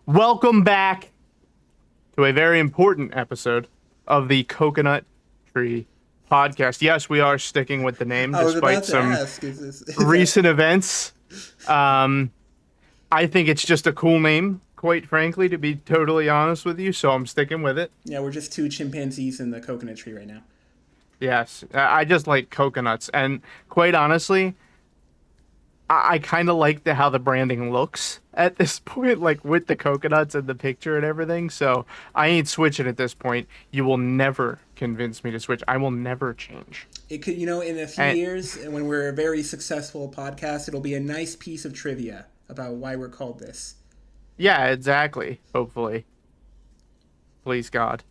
Welcome back to a very important episode of the Coconut Tree Podcast. Yes, we are sticking with the name I was despite about to some ask, is that recent events. Um, I think it's just a cool name, quite frankly, to be totally honest with you, so I'm sticking with it. yeah, we're just two chimpanzees in the coconut tree right now. Yes, I just like coconuts, and quite honestly, I kind of like how the branding looks at this point, like with the coconuts and the picture and everything. So I ain't switching at this point. You will never convince me to switch. I will never change. It could, in a few And years, and when we're a very successful podcast, it'll be a nice piece of trivia about why we're called this. yeah, exactly. Hopefully, please God.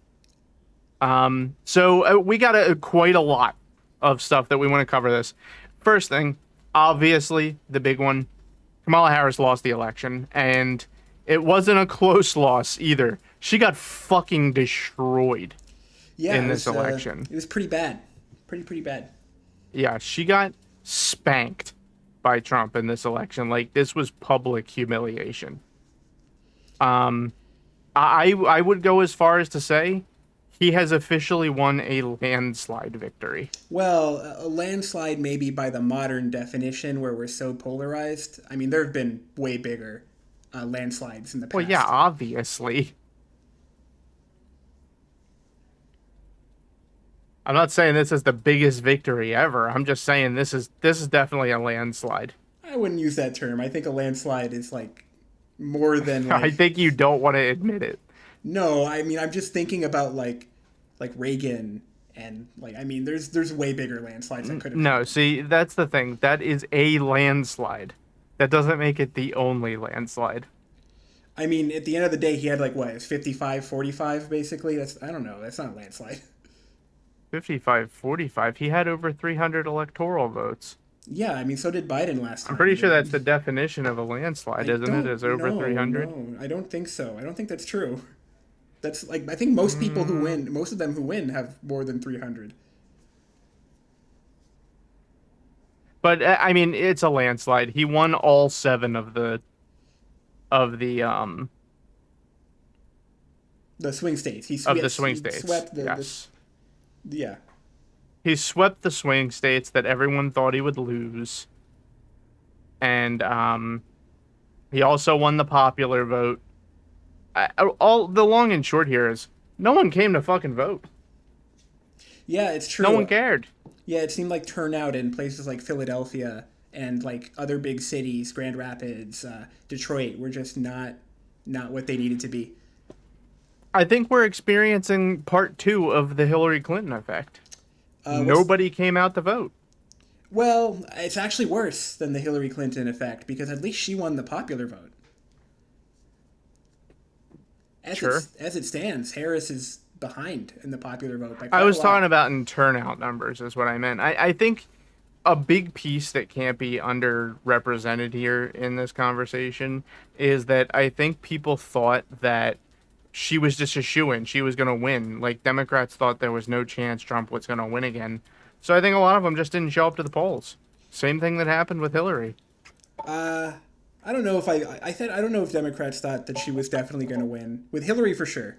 So we got quite a lot of stuff that we want to cover this. First thing, obviously, the big one. Kamala Harris lost the election, and it wasn't a close loss either. She got fucking destroyed Yeah, in this election. it was pretty bad, pretty bad. Yeah, she got spanked by Trump in this election. Like this was public humiliation. Um, I would go as far as to say he has officially won a landslide victory. Well, a landslide maybe by the modern definition, where we're so polarized. I mean, there have been way bigger landslides in the Well, yeah, past. obviously. I'm not saying this is the biggest victory ever. I'm just saying this is definitely a landslide. I wouldn't use that term. I think a landslide is like more than I like. think you don't want to admit it. No, I mean I'm just thinking about like Reagan and like I mean there's way bigger landslides that could have No, happened. see, that's the thing. That is a landslide. That doesn't make it the only landslide. I mean at the end of the day he had like what, it's 55-45 basically. That's I don't know, that's not a landslide. 55-45. He had over 300 electoral votes. Yeah, I mean so did Biden last I'm pretty time. sure that's the definition of a landslide, I isn't it? don't Is over know, 300? no. I don't think so. I don't think that's true. That's like I think most people who win, most of them who win have more than 300. But I mean, it's a landslide. He won all 7 of the The swing states. of the swing He states. swept Yes. yeah. He swept the swing states that everyone thought he would lose. And he also won the popular vote. All the long and short here is no one came to fucking vote. Yeah, it's No one true. cared. Yeah, it seemed like turnout in places like Philadelphia and like other big cities, Grand Rapids, Detroit, were just not what they needed to be. I think we're experiencing part 2 of the Hillary Clinton effect. What's Nobody came out to vote. Well, it's actually worse than the Hillary Clinton effect because at least she won the popular vote. Sure. As it stands, Harris is behind in the popular vote by I quite a was talking lot. about in turnout numbers, is what I meant. I think a big piece that can't be underrepresented here in this conversation is that I think people thought that she was just a shoo-in. She was going to win. Like, Democrats thought there was no chance Trump was going to win again. So I think a lot of them just didn't show up to the polls. Same thing that happened with Hillary. Uh, I don't know if I said I don't know if Democrats thought that she was definitely going to win with Hillary for sure,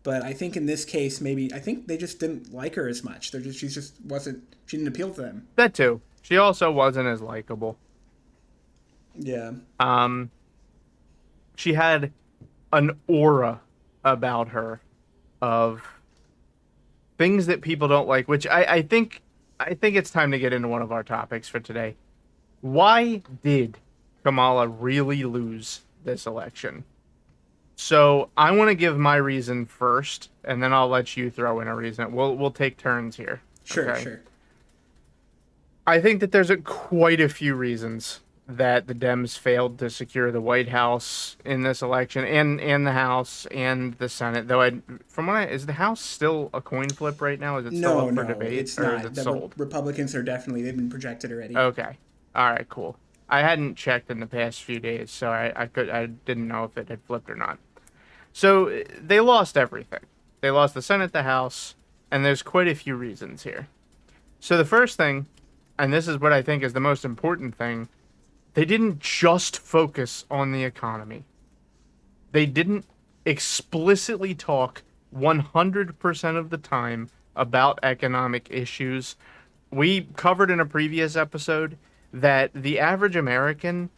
but I think in this case maybe I think they just didn't like her as much. She just wasn't she didn't appeal to them. That too. She also wasn't as likable. Yeah. Um, she had an aura about her of things that people don't like, which I think it's time to get into one of our topics for today. Why did Kamala really lose this election? So I want to give my reason first, and then I'll let you throw in a reason. We'll take turns here. Sure, Okay. sure. I think that there's quite a few reasons that the Dems failed to secure the White House in this election, and the House and the Senate. Though is the House still a coin flip right now? Is it still No, up for no, debate, it's or is not. it The sold? Republicans are definitely they've been projected already. Okay, all right, cool. I hadn't checked in the past few days, so I didn't know if it had flipped or not. So they lost everything. They lost the Senate, the House, and there's quite a few reasons here. So the first thing, and this is what I think is the most important thing, they didn't just focus on the economy. They didn't explicitly talk 100% of the time about economic issues. We covered in a previous episode that the average American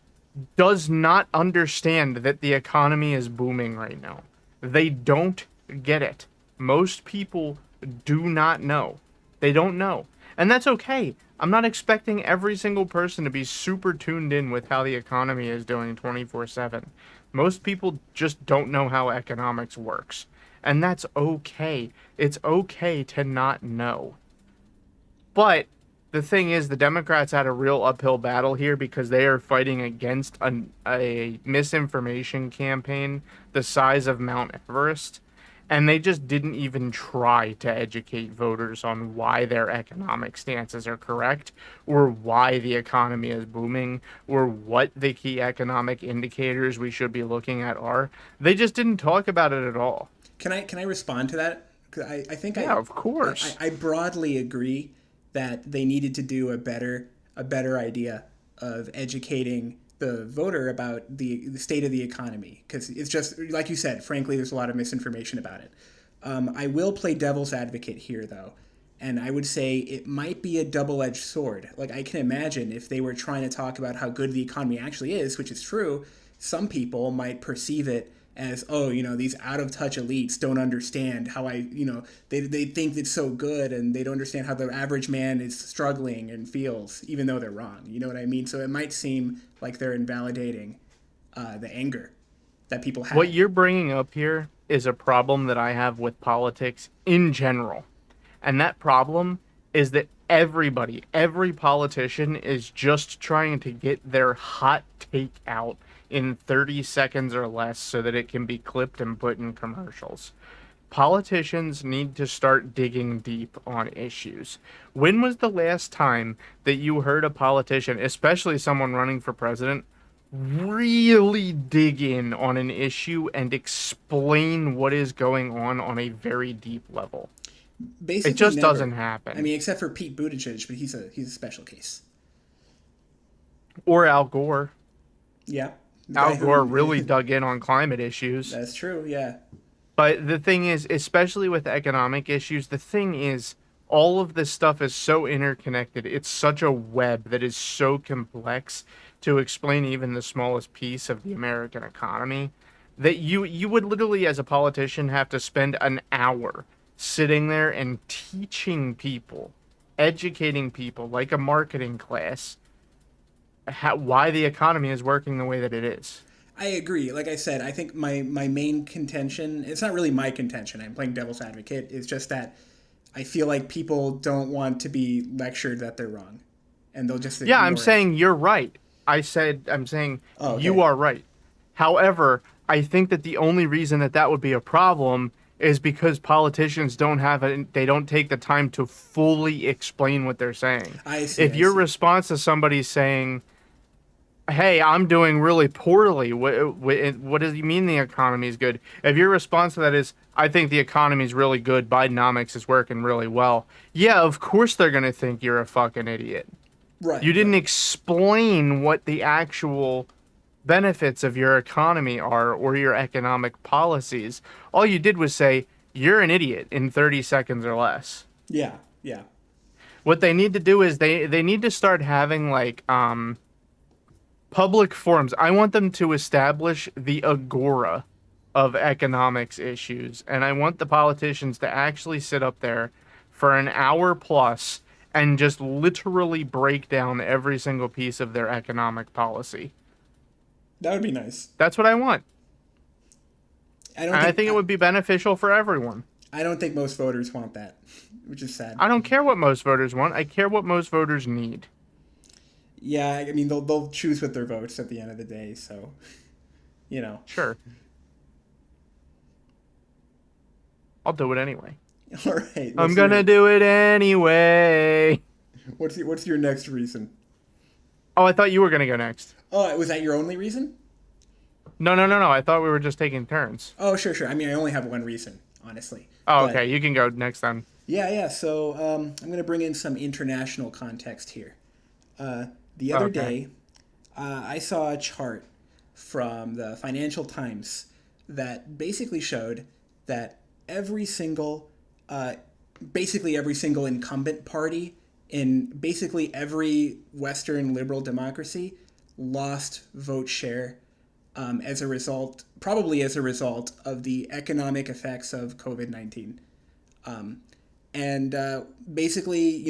does not understand that the economy is booming right now. They don't get it. Most people do not know. They don't know. And that's okay. I'm not expecting every single person to be super tuned in with how the economy is doing 24/7. Most people just don't know how economics works. And that's okay. It's okay to not know. But the thing is, the Democrats had a real uphill battle here because they are fighting against a misinformation campaign the size of Mount Everest. And they just didn't even try to educate voters on why their economic stances are correct, or why the economy is booming, or what the key economic indicators we should be looking at are. They just didn't talk about it at all. Can I respond to that? 'Cause I think Yeah, of course. I broadly agree that they needed to do a better idea of educating the voter about the state of the economy, because it's just like you said. Frankly, there's a lot of misinformation about it. I will play devil's advocate here, though, and I would say it might be a double-edged sword. Like, I can imagine if they were trying to talk about how good the economy actually is, which is true, some people might perceive it as, oh, these out of touch elites don't understand how they think it's so good, and they don't understand how the average man is struggling and feels, even though they're wrong. You know what I mean? So it might seem like they're invalidating the anger that people What have. you're bringing up here is a problem that I have with politics in general. And that problem is that every politician is just trying to get their hot take out in 30 seconds or less so that it can be clipped and put in commercials. Politicians need to start digging deep on issues. When was the last time that you heard a politician, especially someone running for president, really dig in on an issue and explain what is going on a very deep level? It Basically, just never. doesn't I happen. mean, except for Pete Buttigieg, but he's a special case. Or Al Gore. Yeah, the Al guy Gore who. really dug in on climate issues. That's true. Yeah. But the thing is, especially with economic issues, the thing is, all of this stuff is so interconnected. It's such a web that is so complex to explain even the smallest piece of the American economy that you would literally, as a politician, have to spend an hour sitting there and teaching people, educating people like a marketing class, why the economy is working the way that it is. I agree. Like I said, I think my main contention, it's not really my contention, I'm playing devil's advocate, it's just that I feel like people don't want to be lectured that they're wrong. And they'll just Yeah, I'm ignore it. saying you're right. I'm saying Oh, you okay. are right. However, I think that the only reason that that would be a problem is because politicians don't have it. They don't take the time to fully explain what they're saying. I see, If I your see. response to somebody saying, "Hey, I'm doing really poorly," what does you mean the economy is good? If your response to that is, "I think the economy is really good. Bidenomics is working really well," yeah, of course they're gonna think you're a fucking idiot. Right, You didn't right. explain what the actual benefits of your economy are or your economic policies. All you did was say, you're an idiot in 30 seconds or less. Yeah, yeah. What they need to do is they need to start having like public forums. I want them to establish the agora of economics issues, and I want the politicians to actually sit up there for an hour plus and just literally break down every single piece of their economic policy. That would be nice. That's what I want. I don't And I think think it would be beneficial for everyone. I don't think most voters want that, which is sad. I don't care what most voters want. I care what most voters need. Yeah, I mean they'll choose with their votes at the end of the day, so you know. Sure. I'll do it anyway. All right. I'm gonna do it anyway. What's your next reason? Oh, I thought you were gonna go next. Oh, was that your only reason? No, no, no, no. I thought we were just taking turns. Oh, sure, sure. I mean, I only have one reason, honestly. Oh, But okay. You can go next then. yeah, yeah. So I'm going to bring in some international context here. The other Okay. day, I saw a chart from the Financial Times that basically showed that uh, basically every single incumbent party in basically every Western liberal democracy lost vote share as a result, probably as a result of the economic effects of COVID-19. And basically,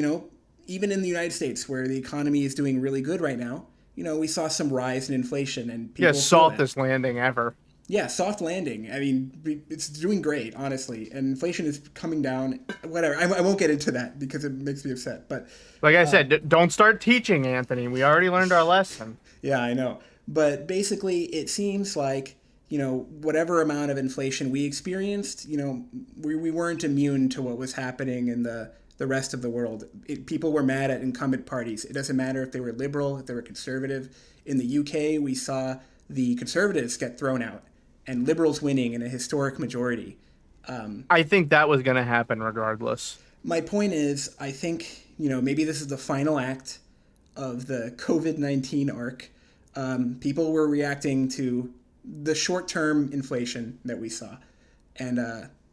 even in the United States, where the economy is doing really good right now, we saw some rise in inflation, and Yeah, people feel that. softest landing ever. Yeah, soft landing. I mean, it's doing great, honestly, and inflation is coming down. Whatever. I won't get into that because it makes me upset. But Like I said, don't start teaching, Anthony. We already learned our lesson. yeah, I know. But basically, it seems like, whatever amount of inflation we experienced, we weren't immune to what was happening in the rest of the world. People were mad at incumbent parties. It doesn't matter if they were liberal, if they were conservative. In the UK, we saw the conservatives get thrown out and liberals winning in a historic majority. I think that was going to happen regardless. My point is, I think, maybe this is the final act of the COVID-19 arc. People were reacting to the short-term inflation that we saw. And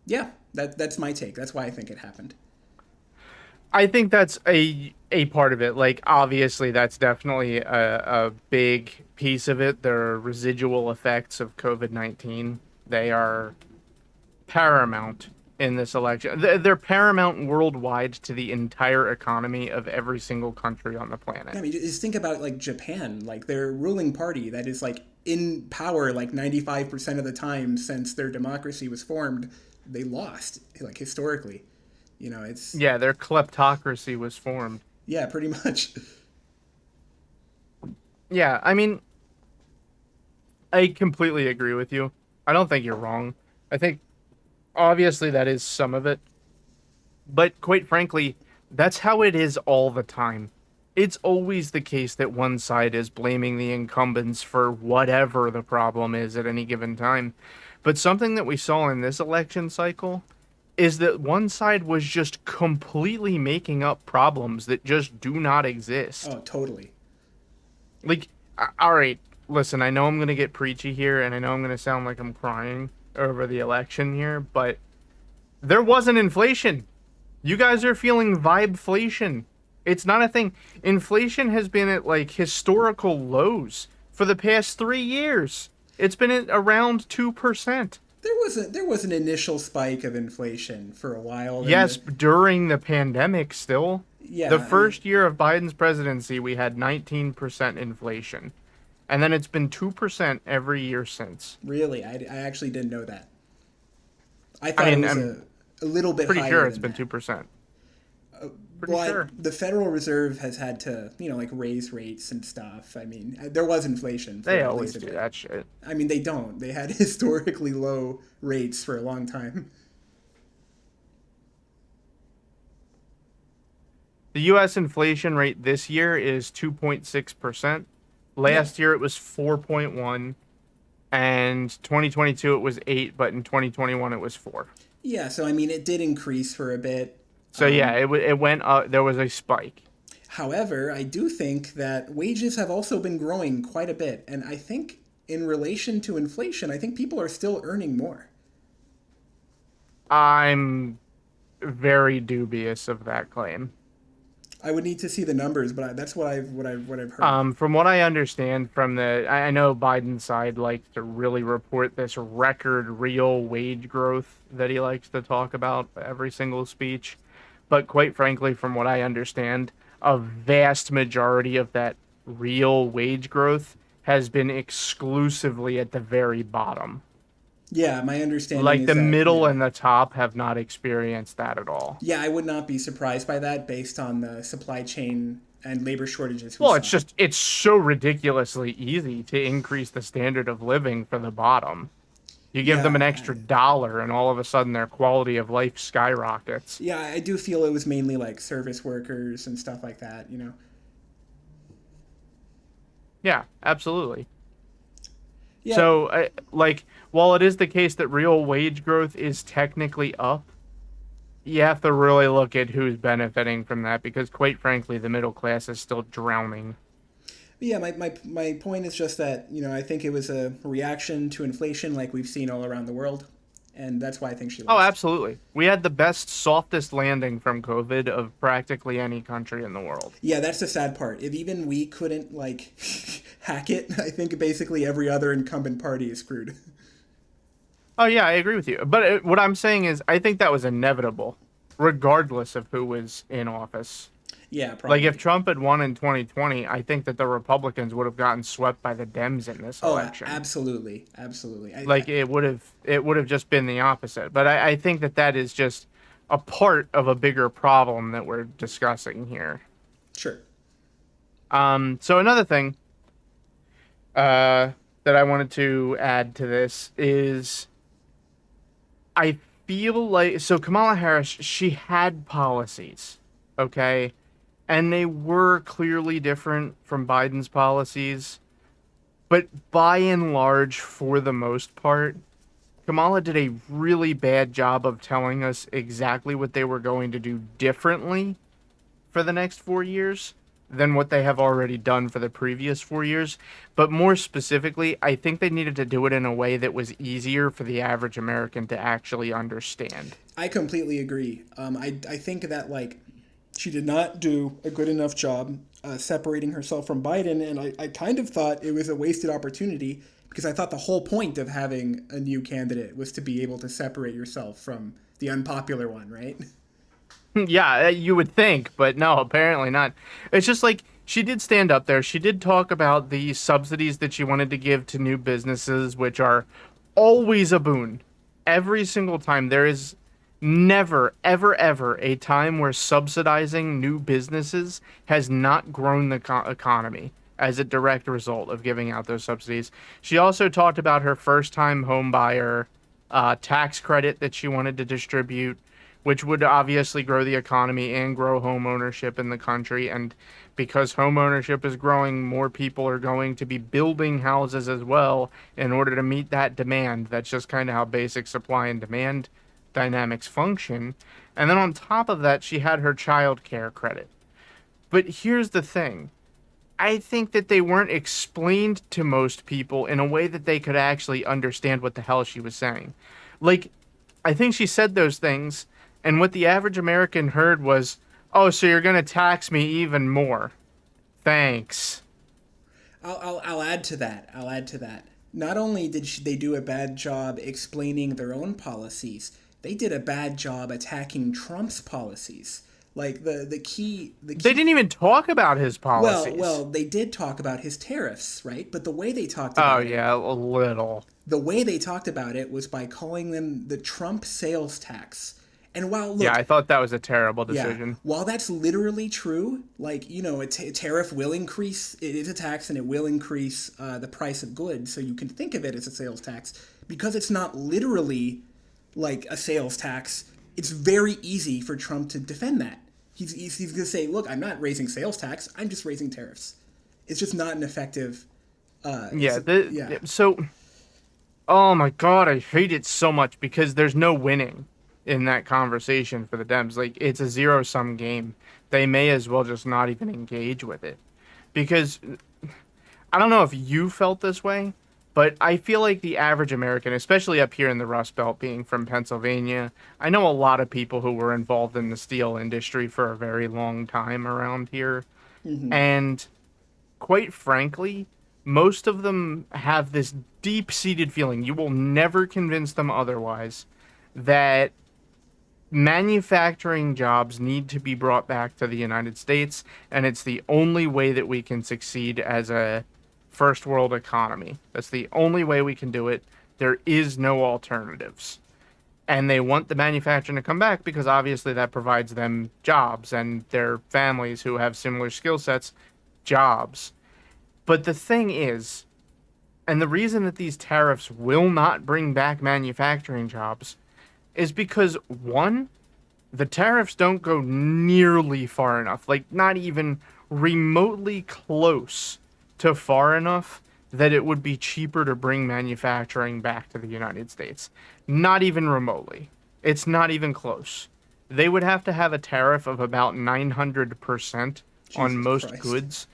yeah, that's my take. That's why I think it happened. I think that's a part of it. Like, obviously, that's definitely a big piece of it. There are residual effects of COVID-19. They are paramount in this election. They're paramount worldwide to the entire economy of every single country on the planet. I mean, just think about like Japan, like their ruling party that is like in power like 95% of the time since their democracy was formed. They lost, like historically. It's, Yeah, their kleptocracy was formed. yeah, pretty much. Yeah, I mean, I completely agree with you. I don't think you're wrong. I think obviously that is some of it. But quite frankly, that's how it is all the time. It's always the case that one side is blaming the incumbents for whatever the problem is at any given time. But something that we saw in this election cycle is that one side was just completely making up problems that just do not exist. Oh, totally. Like, all right, listen, I know I'm going to get preachy here, and I know I'm going to sound like I'm crying over the election here, but there wasn't inflation. You guys are feeling vibeflation. It's not a thing. Inflation has been at, like, historical lows for the past 3 years. It's been at around 2%. There was an initial spike of inflation for a while. Yes, during the pandemic still. Yeah, The first year of Biden's presidency, we had 19% inflation. And then it's been 2% every year since. really, I actually didn't know that. I I thought it mean, was I'm a little bit pretty higher sure it's than been that. 2%. Pretty Well, sure. the Federal Reserve has had to, like raise rates and stuff. I mean, there was inflation for They at always least a do bit. that shit. I mean, they don't. They had historically low rates for a long time. The U.S. inflation rate this year is 2.6%. Last year it was 4.1, and 2022 it was 8, but in 2021 it was 4. Yeah, so I mean, it did increase for a bit. So yeah, it went up. There was a spike. However, I do think that wages have also been growing quite a bit, and I think in relation to inflation, I think people are still earning more. I'm very dubious of that claim. I would need to see the numbers, but that's what I've heard. From what I understand from I know Biden's side likes to really report this record real wage growth that he likes to talk about every single speech. But quite frankly, from what I understand, a vast majority of that real wage growth has been exclusively at the very bottom. Yeah, my understanding Like is the that, middle yeah. and the top have not experienced that at all. Yeah, I would not be surprised by that based on the supply chain and labor shortages we Well, saw. it's so ridiculously easy to increase the standard of living for the bottom. You give them an Yeah, extra dollar, and all of a sudden their quality of life skyrockets. yeah, I do feel it was mainly like service workers and stuff like that. Yeah, absolutely. Yeah, So, like, while it is the case that real wage growth is technically up, you have to really look at who's benefiting from that because, quite frankly, the middle class is still drowning. But yeah, my point is just that, I think it was a reaction to inflation like we've seen all around the world. And that's why I think she Oh, lost. absolutely. We had the best, softest landing from COVID of practically any country in the world. Yeah, that's the sad part. If even we couldn't, like, hack it, I think basically every other incumbent party is screwed. Oh, yeah, I agree with you. But what I'm saying is, I think that was inevitable, regardless of who was in office. Yeah, Like, if probably. Trump had won in 2020, I think that the Republicans would have gotten swept by the Dems in this Oh, election. absolutely. Absolutely. Like, it would have just been the opposite. But I think that that is just a part of a bigger problem that we're discussing here. Sure. So another thing uh, that I wanted to add to this is I feel like so Kamala Harris, she had policies, okay, and they were clearly different from Biden's policies, but by and large, for the most part, Kamala did a really bad job of telling us exactly what they were going to do differently for the next 4 years than what they have already done for the previous 4 years. But more specifically, I think they needed to do it in a way that was easier for the average American to actually understand. I completely agree. I think that, like, she did not do a good enough job separating herself from Biden, and I kind of thought it was a wasted opportunity because I thought the whole point of having a new candidate was to be able to separate yourself from the unpopular one, right? Yeah, you would think, but no, apparently not. It's just like she did stand up there. She did talk about the subsidies that she wanted to give to new businesses, which are always a boon. Every single time. There is never, ever, ever a time where subsidizing new businesses has not grown the economy as a direct result of giving out those subsidies. She also talked about her first time home buyer tax credit that she wanted to distribute, which would obviously grow the economy and grow home ownership in the country. And because home ownership is growing, more people are going to be building houses as well in order to meet that demand. That's just kind of how basic supply and demand dynamics function. And then on top of that, she had her child care credit. But here's the thing. I think that they weren't explained to most people in a way that they could actually understand what the hell she was saying. Like, I think she said those things, and what the average American heard was, "Oh, so you're gonna tax me even more? Thanks." I'll add to that. I'll add to that. Not only did they do a bad job explaining their own policies, they did a bad job attacking Trump's policies. Like the They key. didn't even talk about his policies. Well, they did talk about his tariffs, right? But the way they talked Oh about it, yeah, a little. the way they talked about it was by calling them the Trump sales tax. And while Yeah, look, I thought that was a terrible yeah, decision. while that's literally true, like, a tariff will increase. It is a tax, and it will increase the price of goods. So you can think of it as a sales tax because it's not literally like a sales tax. It's very easy for Trump to defend that. He's going to say, "Look, I'm not raising sales tax. I'm just raising tariffs." It's just not an effective. Yeah, Yeah. so oh my god, I hate it so much because there's no winning in that conversation for the Dems. Like, it's a zero sum game. They may as well just not even engage with it. Because I don't know if you felt this way, but I feel like the average American, especially up here in the Rust Belt, being from Pennsylvania, I know a lot of people who were involved in the steel industry for a very long time around here. And quite frankly, most of them have this deep seated feeling, you will never convince them otherwise, that manufacturing jobs need to be brought back to the United States, and it's the only way that we can succeed as a first world economy. That's the only way we can do it. There is no alternatives. And they want the manufacturing to come back because obviously that provides them jobs and their families who have similar skill sets jobs. But the thing is, and the reason that these tariffs will not bring back manufacturing jobs is because, one, the tariffs don't go nearly far enough, like not even remotely close to far enough that it would be cheaper to bring manufacturing back to the United States. Not even remotely. It's not even close. They would have to have a tariff of about 900% on Jesus most Christ. goods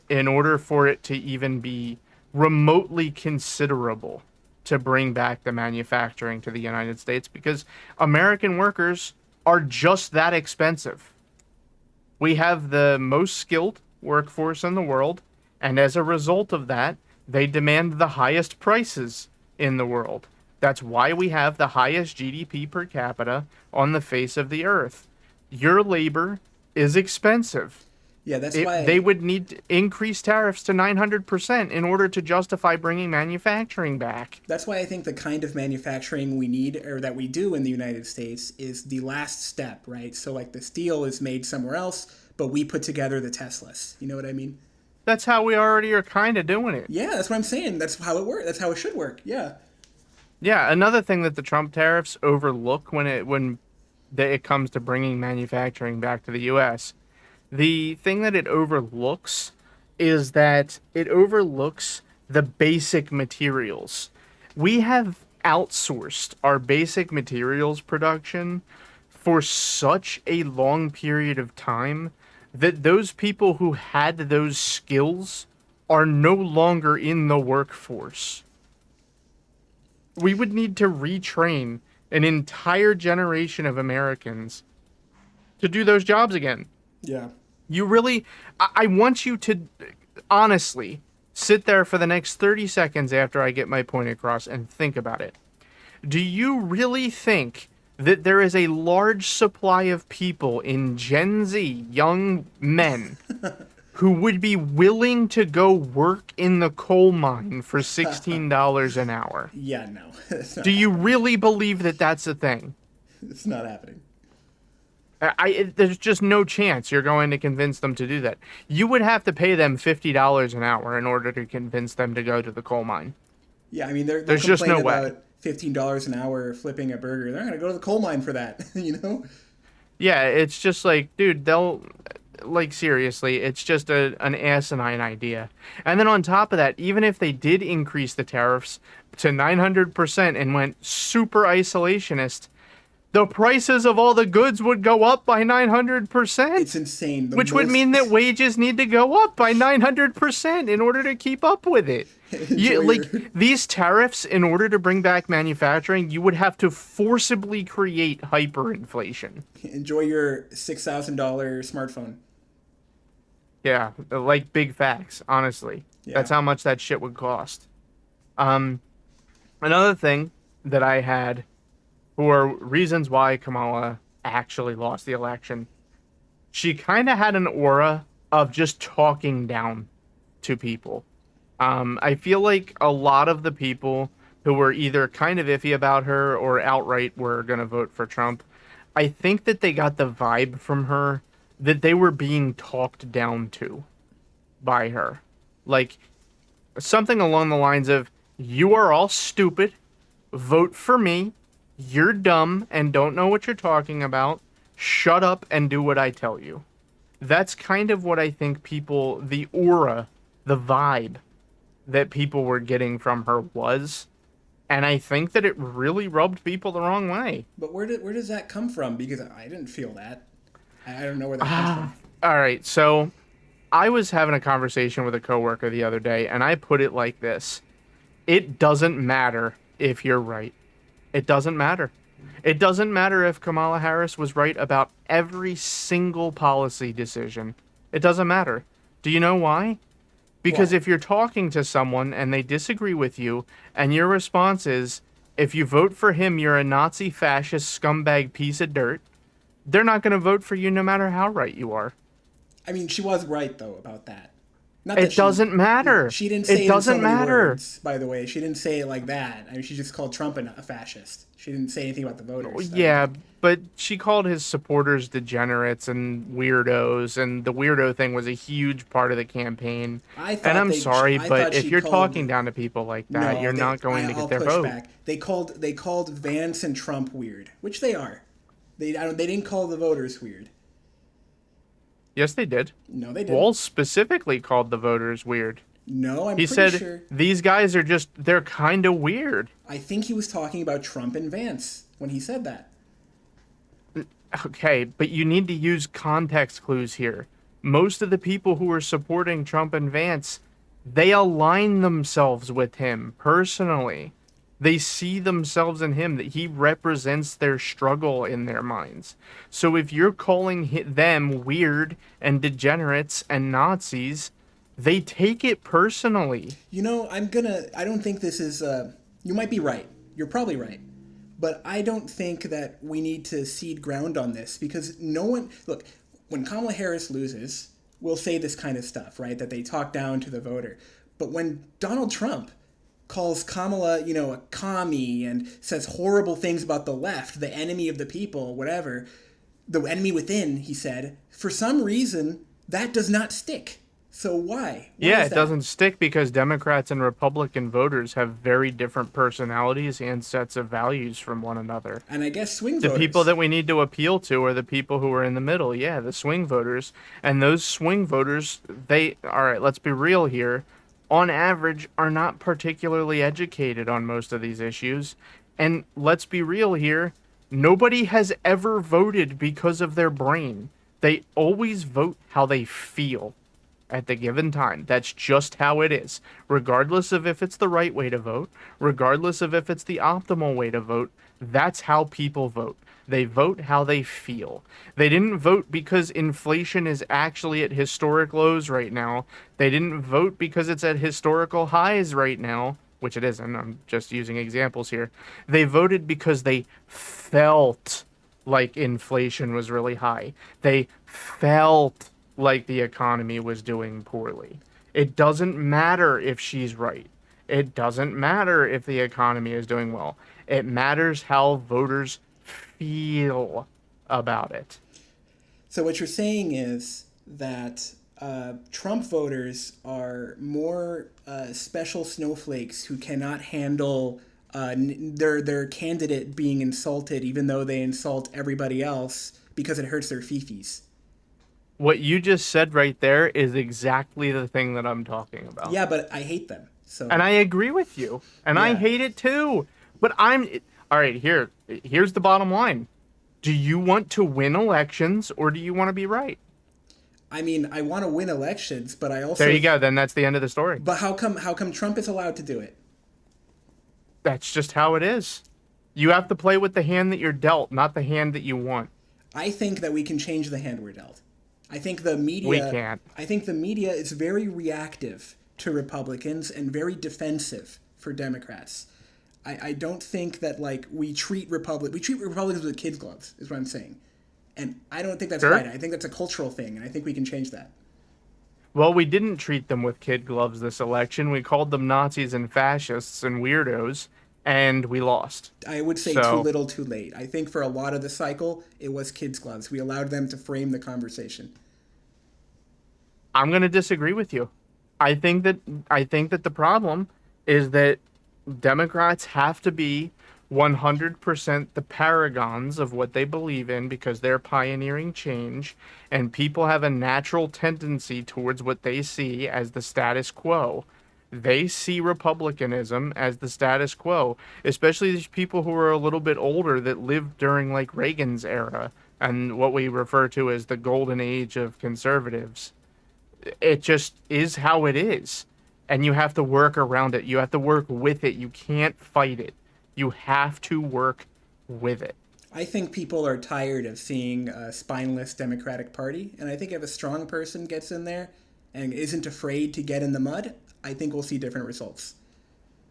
in order for it to even be remotely considerable to bring back the manufacturing to the United States, because American workers are just that expensive. We have the most skilled workforce in the world, and as a result of that, they demand the highest prices in the world. That's why we have the highest GDP per capita on the face of the earth. Your labor is expensive. Yeah, that's They why. would need to increase tariffs to 900% in order to justify bringing manufacturing back. That's why I think the kind of manufacturing we need or that we do in the United States is the last step, right? So like the steel is made somewhere else, but we put together the Teslas. You know what I mean? That's how we already are kind of doing it. Yeah, that's what I'm saying. That's how it works. That's how it should work. Yeah. Yeah, another thing that the Trump tariffs overlook when it comes to bringing manufacturing back to the US, the thing that it overlooks is that it overlooks the basic materials. We have outsourced our basic materials production for such a long period of time that those people who had those skills are no longer in the workforce. We would need to retrain an entire generation of Americans to do those jobs again. Yeah. You really, I want you to honestly sit there for the next 30 seconds after I get my point across and think about it. Do you really think that there is a large supply of people in Gen Z, young men, who would be willing to go work in the coal mine for $16 an hour? Yeah, no. It's not Do you happening. really believe that that's a thing? It's not happening. There's just no chance you're going to convince them to do that. You would have to pay them $50 an hour in order to convince them to go to the coal mine. Yeah, I mean they'll There's just complain no way. about $15 an hour flipping a burger. They're not gonna go to the coal mine for that, you know? Yeah, it's just like, dude, like, seriously, it's just an asinine idea. And then on top of that, even if they did increase the tariffs to 900% and went super isolationist, the prices of all the goods would go up by 900%. It's insane. Which would mean that wages need to go up by 900% in order to keep up with it. These tariffs, in order to bring back manufacturing, you would have to forcibly create hyperinflation. Enjoy your $6,000 smartphone. Yeah, like big facts, honestly. Yeah. That's how much that shit would cost. Another thing that I had for reasons why Kamala actually lost the election, she kind of had an aura of just talking down to people. I feel like a lot of the people who were either kind of iffy about her or outright were going to vote for Trump, I think that they got the vibe from her that they were being talked down to by her. Like something along the lines of, you are all stupid, vote for me, you're dumb and don't know what you're talking about, shut up and do what I tell you. That's kind of what I think people, the aura, the vibe that people were getting from her was. And I think that it really rubbed people the wrong way. But where does that come from? Because I didn't feel that. I don't know where that comes from. All right, so I was having a conversation with a coworker the other day, and I put it like this. It doesn't matter if you're right. It doesn't matter. It doesn't matter if Kamala Harris was right about every single policy decision. It doesn't matter. Do you know why? Because Why? if you're talking to someone and they disagree with you, and your response is, if you vote for him, you're a Nazi fascist scumbag piece of dirt, they're not going to vote for you no matter how right you are. I mean, she was right though about that. Not It doesn't matter. She didn't say It it in doesn't so many matter. words, by the way. She didn't say it like that. I mean, she just called Trump a fascist. She didn't say anything about the voters. Yeah, but she called his supporters degenerates and weirdos, and the weirdo thing was a huge part of the campaign. I thought And I'm they- sorry, I but thought if she you're called- talking down to people like that, you're not going to I'll get their push vote. back. They called Vance and Trump weird, which they are. They didn't call the voters weird. Yes, they did. No, they didn't. Walz specifically called the voters weird. No, I'm He pretty said, sure. these guys are just, they're kind of weird. I think he was talking about Trump and Vance when he said that. Okay, but you need to use context clues here. Most of the people who are supporting Trump and Vance, they align themselves with him personally. They see themselves in him, that he represents their struggle in their minds. So if you're calling them weird and degenerates and Nazis, they take it personally. I don't think this is, you might be right. You're probably right. But I don't think that we need to cede ground on this because no one, look, when Kamala Harris loses, we'll say this kind of stuff, right? That they talk down to the voter. But when Donald Trump calls Kamala, a commie and says horrible things about the left, the enemy of the people, whatever, the enemy within, he said, for some reason, that does not stick. So why? Why Yeah, is it that? doesn't stick because Democrats and Republican voters have very different personalities and sets of values from one another. And I guess swing The people voters. that we need to appeal to are the people who are in the middle. Yeah, the swing voters. And those swing voters, all right, let's be real here, on average, are not particularly educated on most of these issues. And let's be real here, nobody has ever voted because of their brain. They always vote how they feel at the given time. That's just how it is. Regardless of if it's the right way to vote, regardless of if it's the optimal way to vote, that's how people vote. They vote how they feel. They didn't vote because inflation is actually at historic lows right now. They didn't vote because it's at historical highs right now, which it isn't. I'm just using examples here. They voted because they felt like inflation was really high. They felt like the economy was doing poorly. It doesn't matter if she's right. It doesn't matter if the economy is doing well. It matters how voters feel about it. So what you're saying is that Trump voters are more special snowflakes who cannot handle their candidate being insulted, even though they insult everybody else because it hurts their fifis. What you just said right there is exactly the thing that I'm talking about. Yeah, but I hate them. And So I agree with you. And I yeah, hate it too. But all right, here's the bottom line. Do you want to win elections or do you want to be right? I mean, I want to win elections, but I There also. you go. Then that's the end of the story. But how come Trump is allowed to do it? That's just how it is. You have to play with the hand that you're dealt, not the hand that you want. I think that we can change the hand we're dealt. I think the We media can't. I think the media is very reactive to Republicans and very defensive for Democrats. I don't think that like we treat Republicans with kids gloves is what I'm saying. And I don't think that's right. Sure. I think that's a cultural thing and I think we can change that. Well, we didn't treat them with kid gloves this election. We called them Nazis and fascists and weirdos, and we lost. I would say too So little, too late. I think for a lot of the cycle, it was kids gloves. We allowed them to frame the conversation. I'm going to disagree with you. I think that I think that the problem is that Democrats have to be 100% the paragons of what they believe in because they're pioneering change, and people have a natural tendency towards what they see as the status quo. They see republicanism as the status quo, especially these people who are a little bit older that lived during like Reagan's era and what we refer to as the golden age of conservatives. It just is how it is. And you have to work around it. You have to work with it. You can't fight it. You have to work with it. I think people are tired of seeing a spineless Democratic Party, and I think if a strong person gets in there and isn't afraid to get in the mud, I think we'll see different results.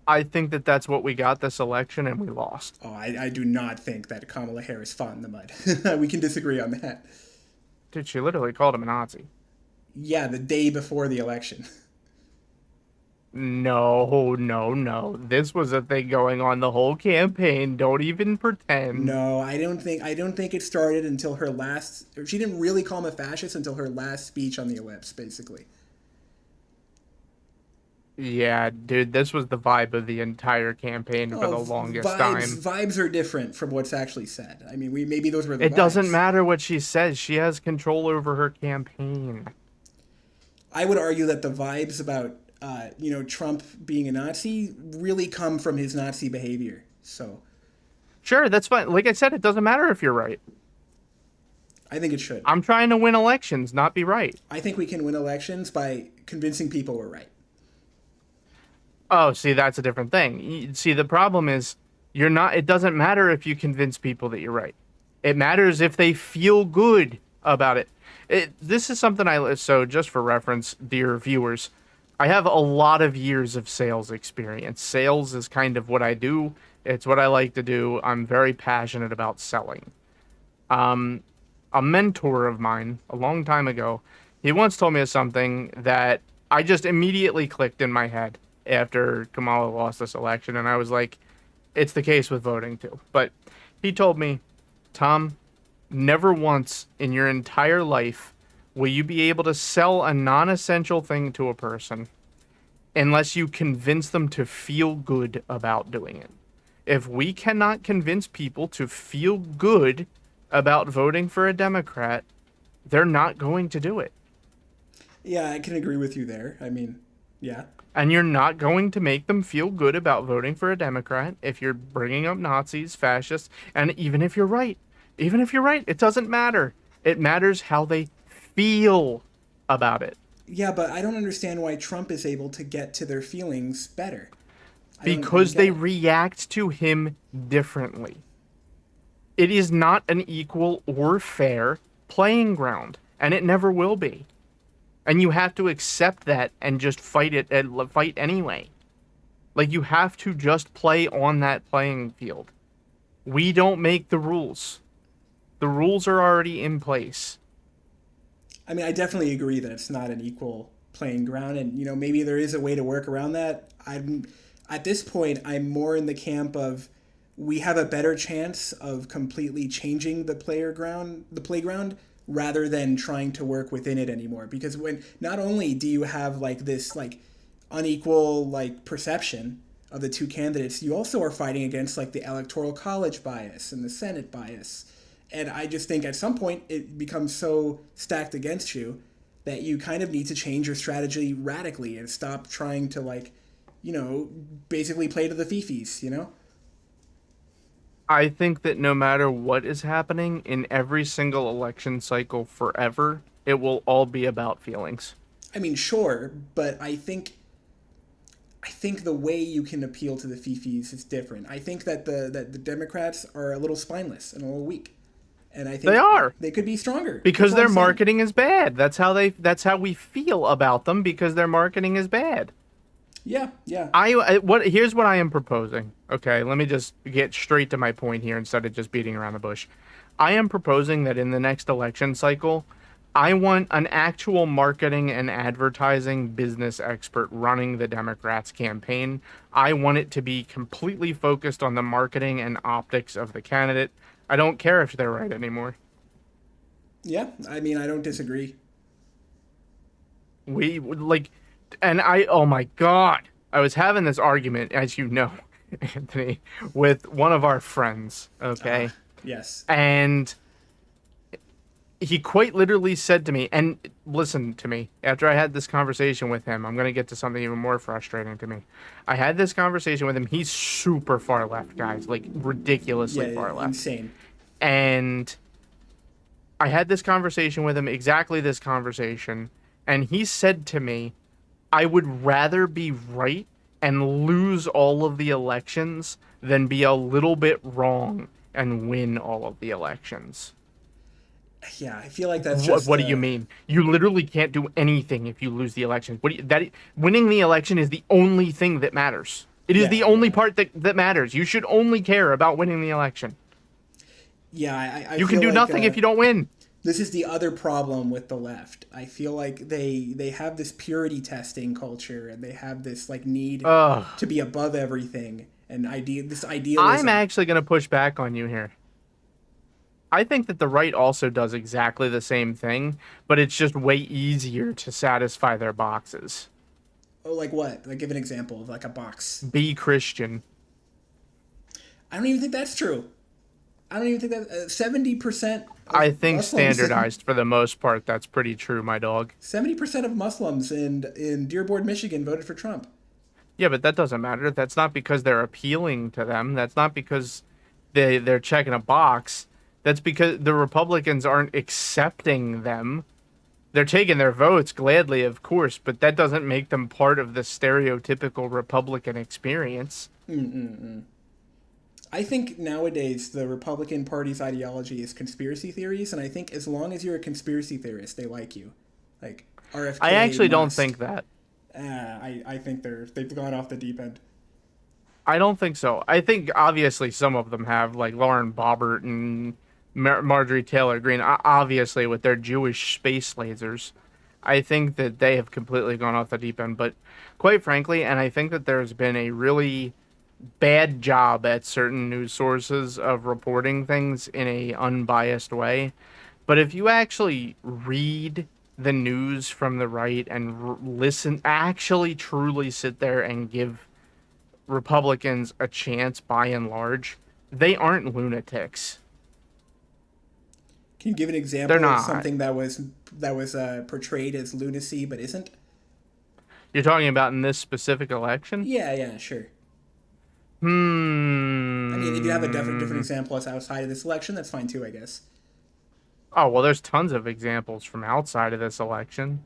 I think that that's what we got this election, and we lost. Oh, I do not think that Kamala Harris fought in the mud. We can disagree on that. Dude, she literally called him a Nazi. Yeah, the day before the election. No, no, no. This was a thing going on the whole campaign. Don't even pretend. No, I don't think it started until her last. She didn't really call him a fascist until her last speech on the ellipse, basically. Yeah, dude, this was the vibe of the entire campaign for the Oh, longest vibes time. vibes are different from what's actually said. I mean, we maybe those were the It doesn't vibes. matter what she says. She has control over her campaign. I would argue that the vibes about Trump being a Nazi really come from his Nazi behavior. So Sure, that's fine. Like I said, it doesn't matter if you're right. I think it should. I'm trying to win elections, not be right. I think we can win elections by convincing people we're right. Oh, see, that's a different thing. See, the problem is you're not, it doesn't matter if you convince people that you're right. It matters if they feel good about it. This is something so just for reference, dear viewers, I have a lot of years of sales experience. Sales is kind of what I do. It's what I like to do. I'm very passionate about selling. Um, a mentor of mine a long time ago, he once told me something that I just immediately clicked in my head after Kamala lost this election, and I was like, it's the case with voting too. But he told me, Tom, never once in your entire life will you be able to sell a non-essential thing to a person unless you convince them to feel good about doing it. If we cannot convince people to feel good about voting for a Democrat, they're not going to do it. Yeah, I can agree with you there. I mean, yeah. And you're not going to make them feel good about voting for a Democrat if you're bringing up Nazis, fascists, and even if you're right. Even if you're right, it doesn't matter. It matters how they feel about it. Yeah, but I don't understand why Trump is able to get to their feelings better. Because they react to him differently. It is not an equal or fair playing ground, and it never will be. And you have to accept that and just fight it and fight anyway. Like, you have to just play on that playing field. We don't make the rules. The rules are already in place. I mean, I definitely agree that it's not an equal playing ground, and maybe there is a way to work around that. At this point, I'm more in the camp of we have a better chance of completely changing the playground, rather than trying to work within it anymore. Because when not only do you have this unequal perception of the two candidates, you also are fighting against the electoral college bias and the Senate bias. And I just think at some point it becomes so stacked against you that you kind of need to change your strategy radically and stop trying to basically play to the fifis, I think that no matter what is happening in every single election cycle forever, it will all be about feelings. I mean, sure, but I think the way you can appeal to the fifis is different. I think that the Democrats are a little spineless and a little weak. And I think they are. They could be stronger because their marketing is bad. That's how we feel about them, because their marketing is bad. Yeah. Here's what I am proposing. Okay, let me just get straight to my point here instead of just beating around the bush. I am proposing that in the next election cycle, I want an actual marketing and advertising business expert running the Democrats' campaign. I want it to be completely focused on the marketing and optics of the candidate. I don't care if they're right anymore. Yeah, I mean, I don't disagree. Oh my God, I was having this argument, as you know, Anthony, with one of our friends, okay? Yes. And he quite literally said to me, and listen to me, after I had this conversation with him, I'm going to get to something even more frustrating to me. I had this conversation with him. He's super far left, guys, ridiculously far left. Insane. And I had this conversation with him, exactly this conversation, and he said to me, I would rather be right and lose all of the elections than be a little bit wrong and win all of the elections. Yeah, I feel like that's just... What do you mean? You literally can't do anything if you lose the election. Winning the election is the only thing that matters. It is the only part that matters. You should only care about winning the election. Yeah, I you can do nothing if you don't win. This is the other problem with the left. I feel like they have this purity testing culture, and they have this need to be above everything, and this idealism. I'm actually going to push back on you here. I think that the right also does exactly the same thing, but it's just way easier to satisfy their boxes. Oh, like what? Give an example of a box. Be Christian. I don't even think that's true. I don't even think that 70%. I think Muslims standardized for the most part. That's pretty true, my dog. 70% of Muslims in Dearborn, Michigan, voted for Trump. Yeah, but that doesn't matter. That's not because they're appealing to them. That's not because they're checking a box. That's because the Republicans aren't accepting them. They're taking their votes gladly, of course, but that doesn't make them part of the stereotypical Republican experience. I think nowadays the Republican Party's ideology is conspiracy theories, and I think as long as you're a conspiracy theorist, they like you. Like I RFK, actually don't Musk. think that. I think they've gone off the deep end. I don't think so. I think obviously some of them have, like Lauren Boebert and Marjorie Taylor Greene, obviously with their Jewish space lasers. I think that they have completely gone off the deep end. But quite frankly, and I think that there's been a really bad job at certain news sources of reporting things in a unbiased way. But if you actually read the news from the right and listen, actually truly sit there and give Republicans a chance by and large, they aren't lunatics. Can you give an They're example of not. something that was portrayed as lunacy but isn't? You're talking about in this specific election? Yeah, yeah, sure. I mean, if you have a different Hmm. example that's outside of this election, that's fine too, I guess. Oh, well, there's tons of examples from outside of this election.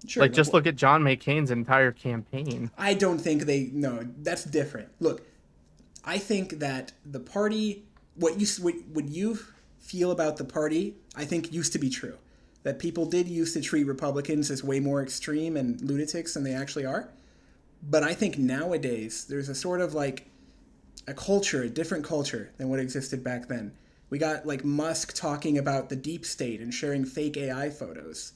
Sure. Like, just look at John McCain's entire campaign. I don't think they. No, that's different. Look, I think that the party, what you feel about the party, I think used to be true. That people did used to treat Republicans as way more extreme and lunatics than they actually are. But I think nowadays there's a sort of like a culture, a different culture than what existed back then. We got like Musk talking about the deep state and sharing fake AI photos.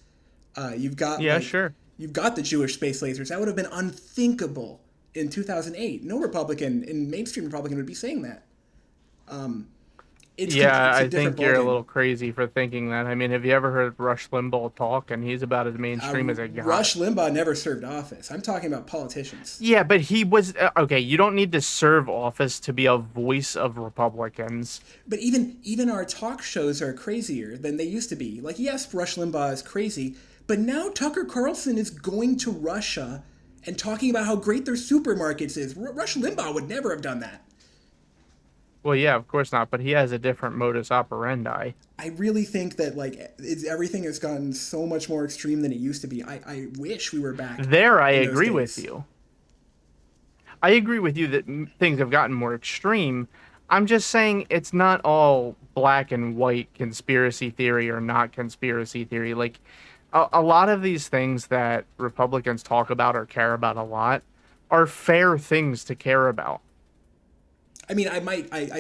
You've got Yeah, like sure. you've got the Jewish space lasers. That would have been unthinkable in 2008. No Republican, in mainstream Republican, would be saying that. Yeah, It's a I different think you're a ballgame. little crazy for thinking that. I mean, have you ever heard Rush Limbaugh talk? And he's about as mainstream as it got. Rush Limbaugh never served office. I'm talking about politicians. Yeah, but he was okay. You don't need to serve office to be a voice of Republicans. But even our talk shows are crazier than they used to be. Like yes, Rush Limbaugh is crazy, but now Tucker Carlson is going to Russia and talking about how great their supermarkets is. Rush Limbaugh would never have done that. Well, yeah, of course not, but he has a different modus operandi. I really think that everything has gotten so much more extreme than it used to be. I wish we were back There, I in those agree with days. you. I agree with you that things have gotten more extreme. I'm just saying it's not all black and white conspiracy theory or not conspiracy theory. Like a lot of these things that Republicans talk about or care about a lot are fair things to care about. I mean, I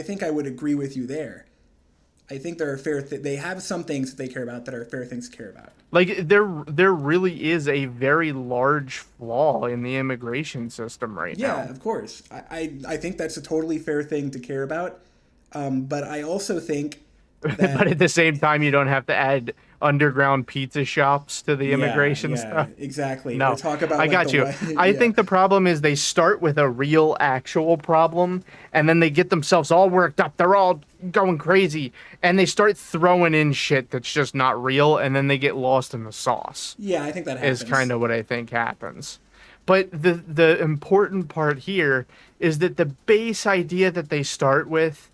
think I would agree with you there. I think there are they have some things that they care about that are fair things to care about. Like there really is a very large flaw in the immigration system right Yeah, now. of course. I think that's a totally fair thing to care about. But I also think But that at the same time, you don't have to add underground pizza shops to the yeah, immigration yeah, stuff. exactly. Or No, talk about I like got you. I yeah. think the problem is they start with a real, actual problem, and then they get themselves all worked up. They're all going crazy, and they start throwing in shit that's just not real, and then they get lost in the sauce, Yeah, I think that is happens. kind of what I think happens. But the important part here is that the base idea that they start with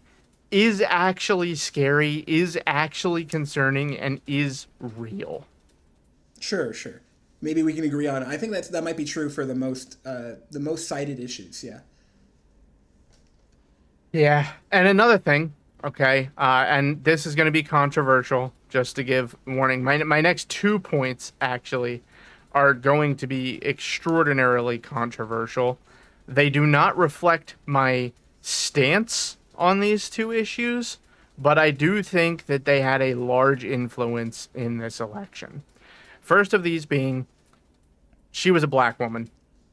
is actually scary, is actually concerning, and is real. Sure, sure. Maybe we can agree on it. I think that might be true for the most cited issues. Yeah. Yeah. And another thing, okay, and this is going to be controversial, just to give warning. My next 2 points actually are going to be extraordinarily controversial. They do not reflect my stance on these two issues, but I do think that they had a large influence in this election. First of these being she was a black woman.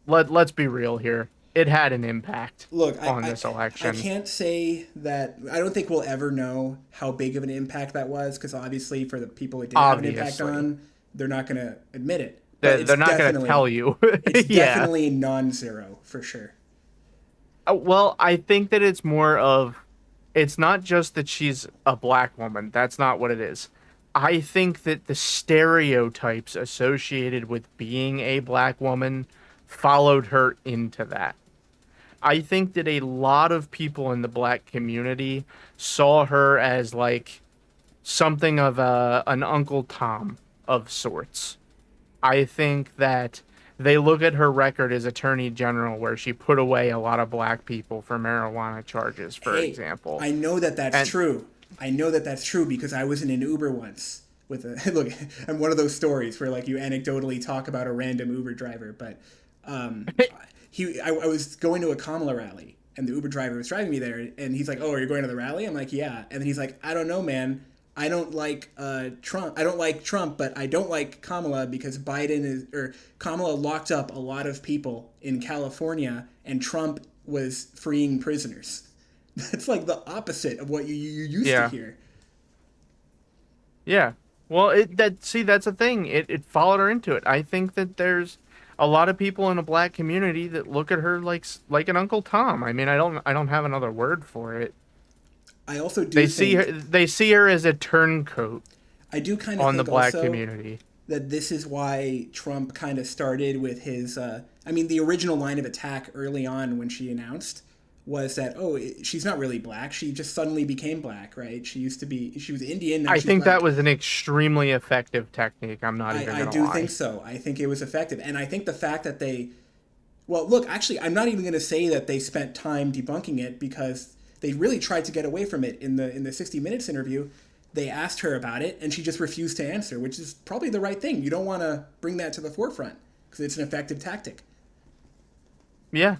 Let's be real here. It had an impact Look, on this I election. can't say that. I don't think we'll ever know how big of an impact that was because obviously for the people it did have an impact Obviously. on, they're not going to admit it. But They're not going to tell you. it's Yeah. definitely non-zero for sure. Well, I think that it's more of it's not just that she's a black woman. That's not what it is. I think that the stereotypes associated with being a black woman followed her into that. I think that a lot of people in the black community saw her as like something of an Uncle Tom of sorts. I think that they look at her record as Attorney General, where she put away a lot of black people for marijuana charges, for Hey, example. I know that that's And true. I know that that's true because I was in an Uber once with a look. I'm one of those stories where like you anecdotally talk about a random Uber driver, but um, I was going to a Kamala rally and the Uber driver was driving me there, and he's like, "Oh, are you going to the rally?" I'm like, "Yeah," and then he's like, "I don't know, man. I don't like Trump. I don't like Trump, but I don't like Kamala because Kamala locked up a lot of people in California, and Trump was freeing prisoners." That's like the opposite of what you used to yeah, hear. yeah. Well, that's a thing. It followed her into it. I think that there's a lot of people in a black community that look at her like an Uncle Tom. I mean, I don't have another word for it. I also do think They see her as a turncoat I do kind of on the think black also community. that this is why Trump kind of started with his. I mean, the original line of attack early on when she announced was that she's not really black. She just suddenly became black, right? She was Indian, now I she's think that black. was an extremely effective technique. I'm not even I gonna do think lie. so. I think it was effective, and I think the fact that they well, look, actually, I'm not even going to say that they spent time debunking it because they really tried to get away from it in the 60 Minutes interview. They asked her about it, and she just refused to answer, which is probably the right thing. You don't want to bring that to the forefront because it's an effective tactic. Yeah.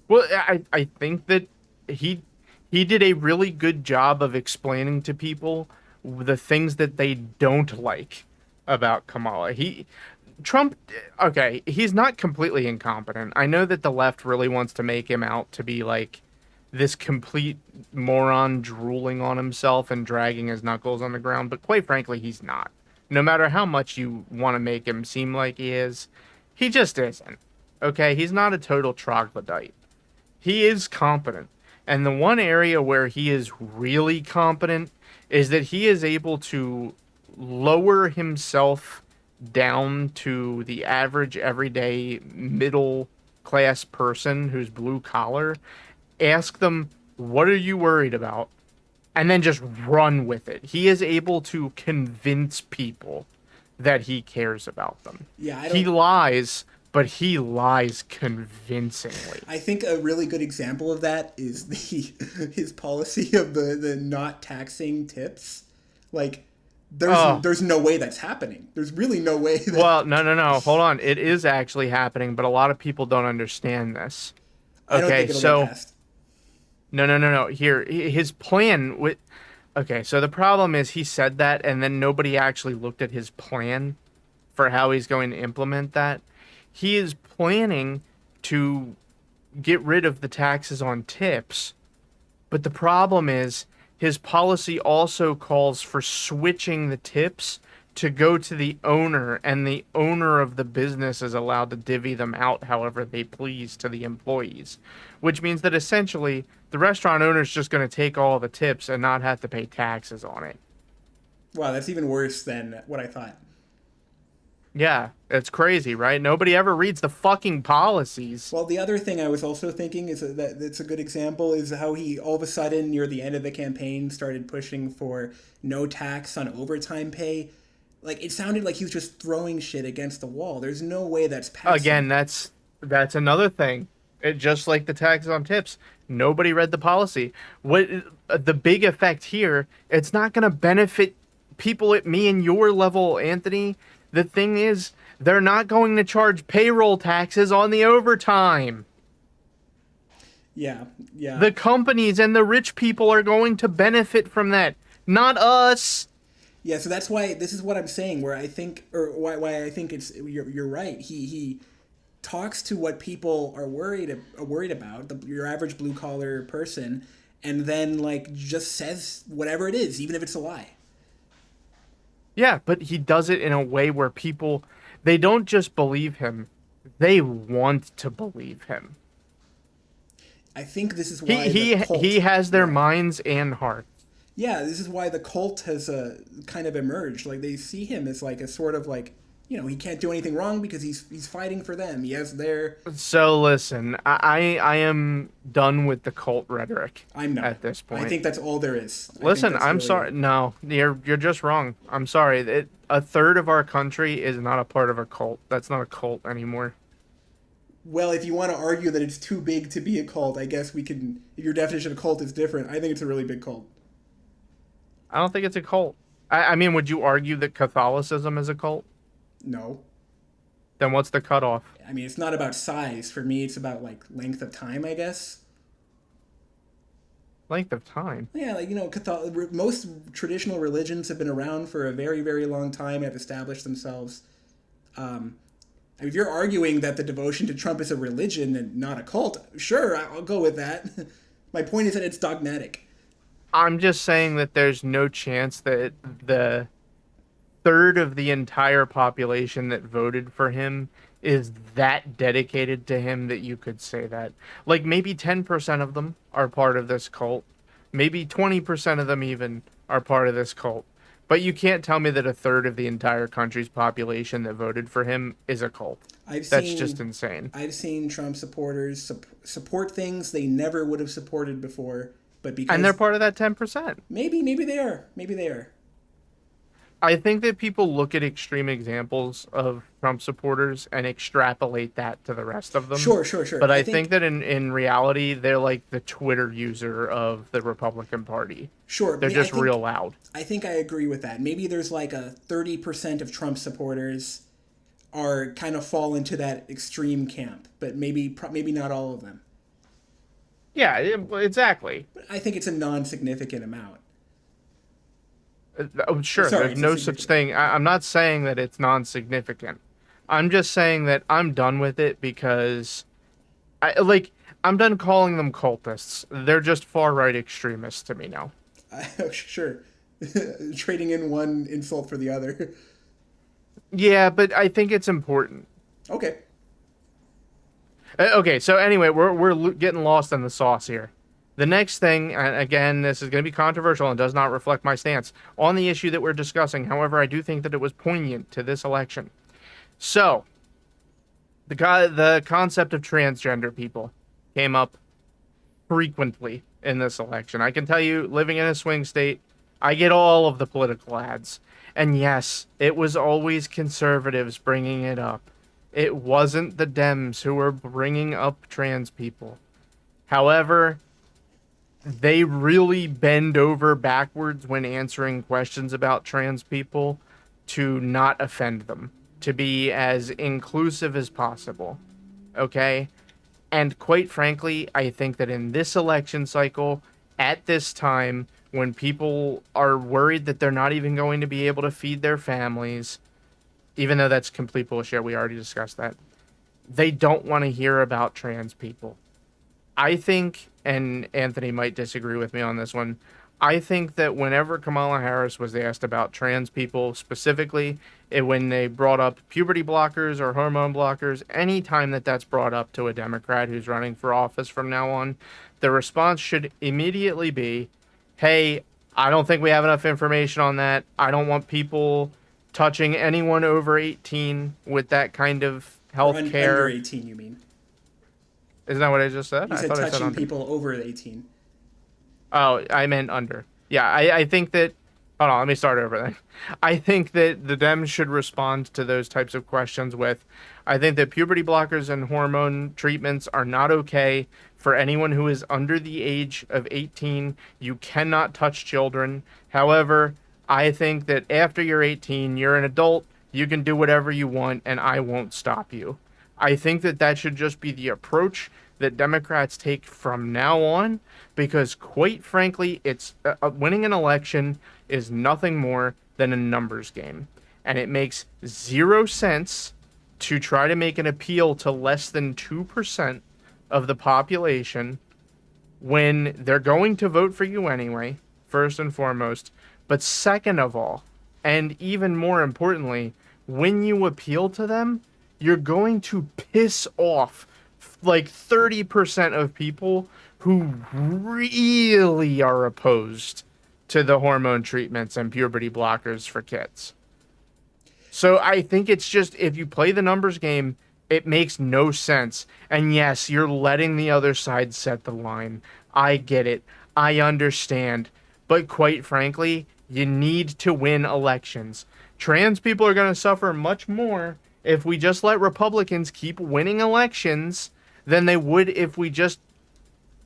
Well, I think that he he did a really good job of explaining to people the things that they don't like about Kamala. Trump, okay, he's not completely incompetent. I know that the left really wants to make him out to be like this complete moron drooling on himself and dragging his knuckles on the ground, but quite frankly, he's not. No matter how much you want to make him seem like he is, he just isn't. Okay, he's not a total troglodyte. He is competent. And the one area where he is really competent is that he is able to lower himself down to the average everyday middle class person who's blue collar, ask them, "What are you worried about?" and then just run with it. He is able to convince people that he cares about them. Yeah, I He don't. lies, but he lies convincingly. I think a really good example of that is the his policy of the not taxing tips. Like, Oh, there's no way that's happening. There's really no way that well, no, no, no. Hold on. It is actually happening, but a lot of people don't understand this. I don't Okay, think it'll get so passed. no, no, no, no. Here, his plan with. Okay, so the problem is he said that, and then nobody actually looked at his plan for how he's going to implement that. He is planning to get rid of the taxes on tips, but the problem is his policy also calls for switching the tips to go to the owner, and the owner of the business is allowed to divvy them out however they please to the employees, which means that essentially the restaurant owner is just going to take all the tips and not have to pay taxes on it. Wow, that's even worse than what I thought. Yeah, it's crazy, right? Nobody ever reads the fucking policies. Well, the other thing I was also thinking is that it's a good example is how he all of a sudden near the end of the campaign started pushing for no tax on overtime pay. Like it sounded like he was just throwing shit against the wall. There's no way that's passing. Again, that's another thing. It just like the taxes on tips, nobody read the policy. What the big effect here? It's not going to benefit people at me and your level, Anthony. The thing is, they're not going to charge payroll taxes on the overtime. Yeah, yeah. The companies and the rich people are going to benefit from that, not us. Yeah, so that's why this is what I'm saying. Where I think, or why I think you're right. He talks to what people are worried about, your average blue collar person, and then like just says whatever it is, even if it's a lie. Yeah, but he does it in a way where people they don't just believe him, they want to believe him. I think this is He why the he cult. he has their Yeah, minds and hearts. yeah. This is why the cult has kind of emerged. Like they see him as like a sort of like he can't do anything wrong because he's fighting for them. He has their. So listen, I am done with the cult rhetoric I'm not. at this I point. think that's all there is. I think Listen, that's I'm really sorry. it. No, you're just wrong. I'm sorry. A third of our country is not a part of a cult. That's not a cult anymore. Well, if you want to argue that it's too big to be a cult, I guess we can. If your definition of cult is different, I think it's a really big cult. I don't think it's a cult. I mean, would you argue that Catholicism is a cult? No. Then what's the cutoff? I mean, it's not about size. For me, it's about like length of time, I guess. Length of time. Yeah, like most traditional religions have been around for a very, very long time and have established themselves. I mean, if you're arguing that the devotion to Trump is a religion and not a cult, sure, I'll go with that. My point is that it's dogmatic. I'm just saying that there's no chance that the third of the entire population that voted for him is that dedicated to him that you could say that. Like maybe 10% of them are part of this cult. Maybe 20% of them even are part of this cult. But you can't tell me that a third of the entire country's population that voted for him is a cult. I've That's seen just insane. I've seen Trump supporters support things they never would have supported before, but And they're because part of that 10%. maybe they are. I think that people look at extreme examples of Trump supporters and extrapolate that to the rest of them. Sure. But I think that in reality, they're like the Twitter user of the Republican Party. Sure, They're just real loud. I think I agree with that. Maybe there's like a 30% of Trump supporters are kind of fall into that extreme camp, but maybe not all of them. Yeah, exactly. But I think it's a non-significant amount. Oh, sure, Sorry, there's it's no a such significant. thing. I'm not saying that it's non-significant. I'm just saying that I'm done with it because I'm done calling them cultists. They're just far-right extremists to me now. Sure, trading in one insult for the other. Yeah, but I think it's important. Okay. Okay, so anyway, we're getting lost in the sauce here. The next thing, and again, this is going to be controversial and does not reflect my stance on the issue that we're discussing. However, I do think that it was poignant to this election. So, the concept of transgender people came up frequently in this election. I can tell you, living in a swing state, I get all of the political ads. And yes, it was always conservatives bringing it up. It wasn't the Dems who were bringing up trans people. However, they really bend over backwards when answering questions about trans people to not offend them, to be as inclusive as possible. Okay? And quite frankly, I think that in this election cycle, at this time, when people are worried that they're not even going to be able to feed their families, even though that's complete bullshit, we already discussed that, they don't want to hear about trans people. I think, and Anthony might disagree with me on this one, I think that whenever Kamala Harris was asked about trans people specifically, when they brought up puberty blockers or hormone blockers, anytime that that's brought up to a Democrat who's running for office from now on, the response should immediately be, hey, I don't think we have enough information on that. I don't want people touching anyone over 18 with that kind of health Under care. 18, you mean? Isn't that what I just said? You I said thought I said touching under. people over 18. Oh, I meant under. Yeah, I think that. Hold on, let me start over then. I think that the Dems should respond to those types of questions with, I think that puberty blockers and hormone treatments are not okay for anyone who is under the age of 18. You cannot touch children. However, I think that after you're 18, you're an adult, you can do whatever you want, and I won't stop you. I think that that should just be the approach that Democrats take from now on, because quite frankly, it's winning an election is nothing more than a numbers game, and it makes zero sense to try to make an appeal to less than 2% of the population when they're going to vote for you anyway, first and foremost, but second of all, and even more importantly, when you appeal to them, you're going to piss off like 30% of people who really are opposed to the hormone treatments and puberty blockers for kids. So I think it's just if you play the numbers game, it makes no sense. And yes, you're letting the other side set the line. I get it. I understand. But quite frankly, you need to win elections. Trans people are going to suffer much more if we just let Republicans keep winning elections than they would if we just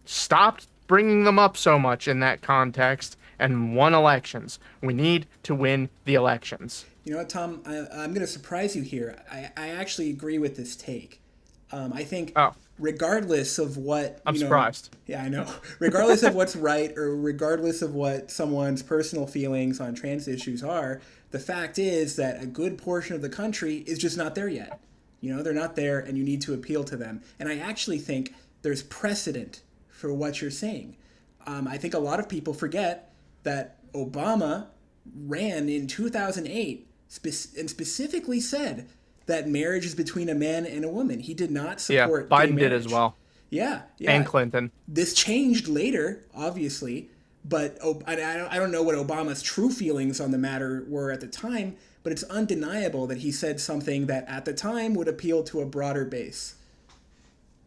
stopped bringing them up so much in that context and won elections. We need to win the elections. You know what, Tom? I'm going to surprise you here. I actually agree with this take. I think, Oh, regardless of what I'm surprised. yeah, I know. Regardless of what's right, or regardless of what someone's personal feelings on trans issues are, the fact is that a good portion of the country is just not there yet. They're not there, and you need to appeal to them. And I actually think there's precedent for what you're saying. I think a lot of people forget that Obama ran in 2008 and specifically said that marriage is between a man and a woman. He did not Yeah, support gay Biden did as marriage. well. Yeah, yeah. And Clinton. This changed later, obviously, but I don't know what Obama's true feelings on the matter were at the time, but it's undeniable that he said something that at the time would appeal to a broader base.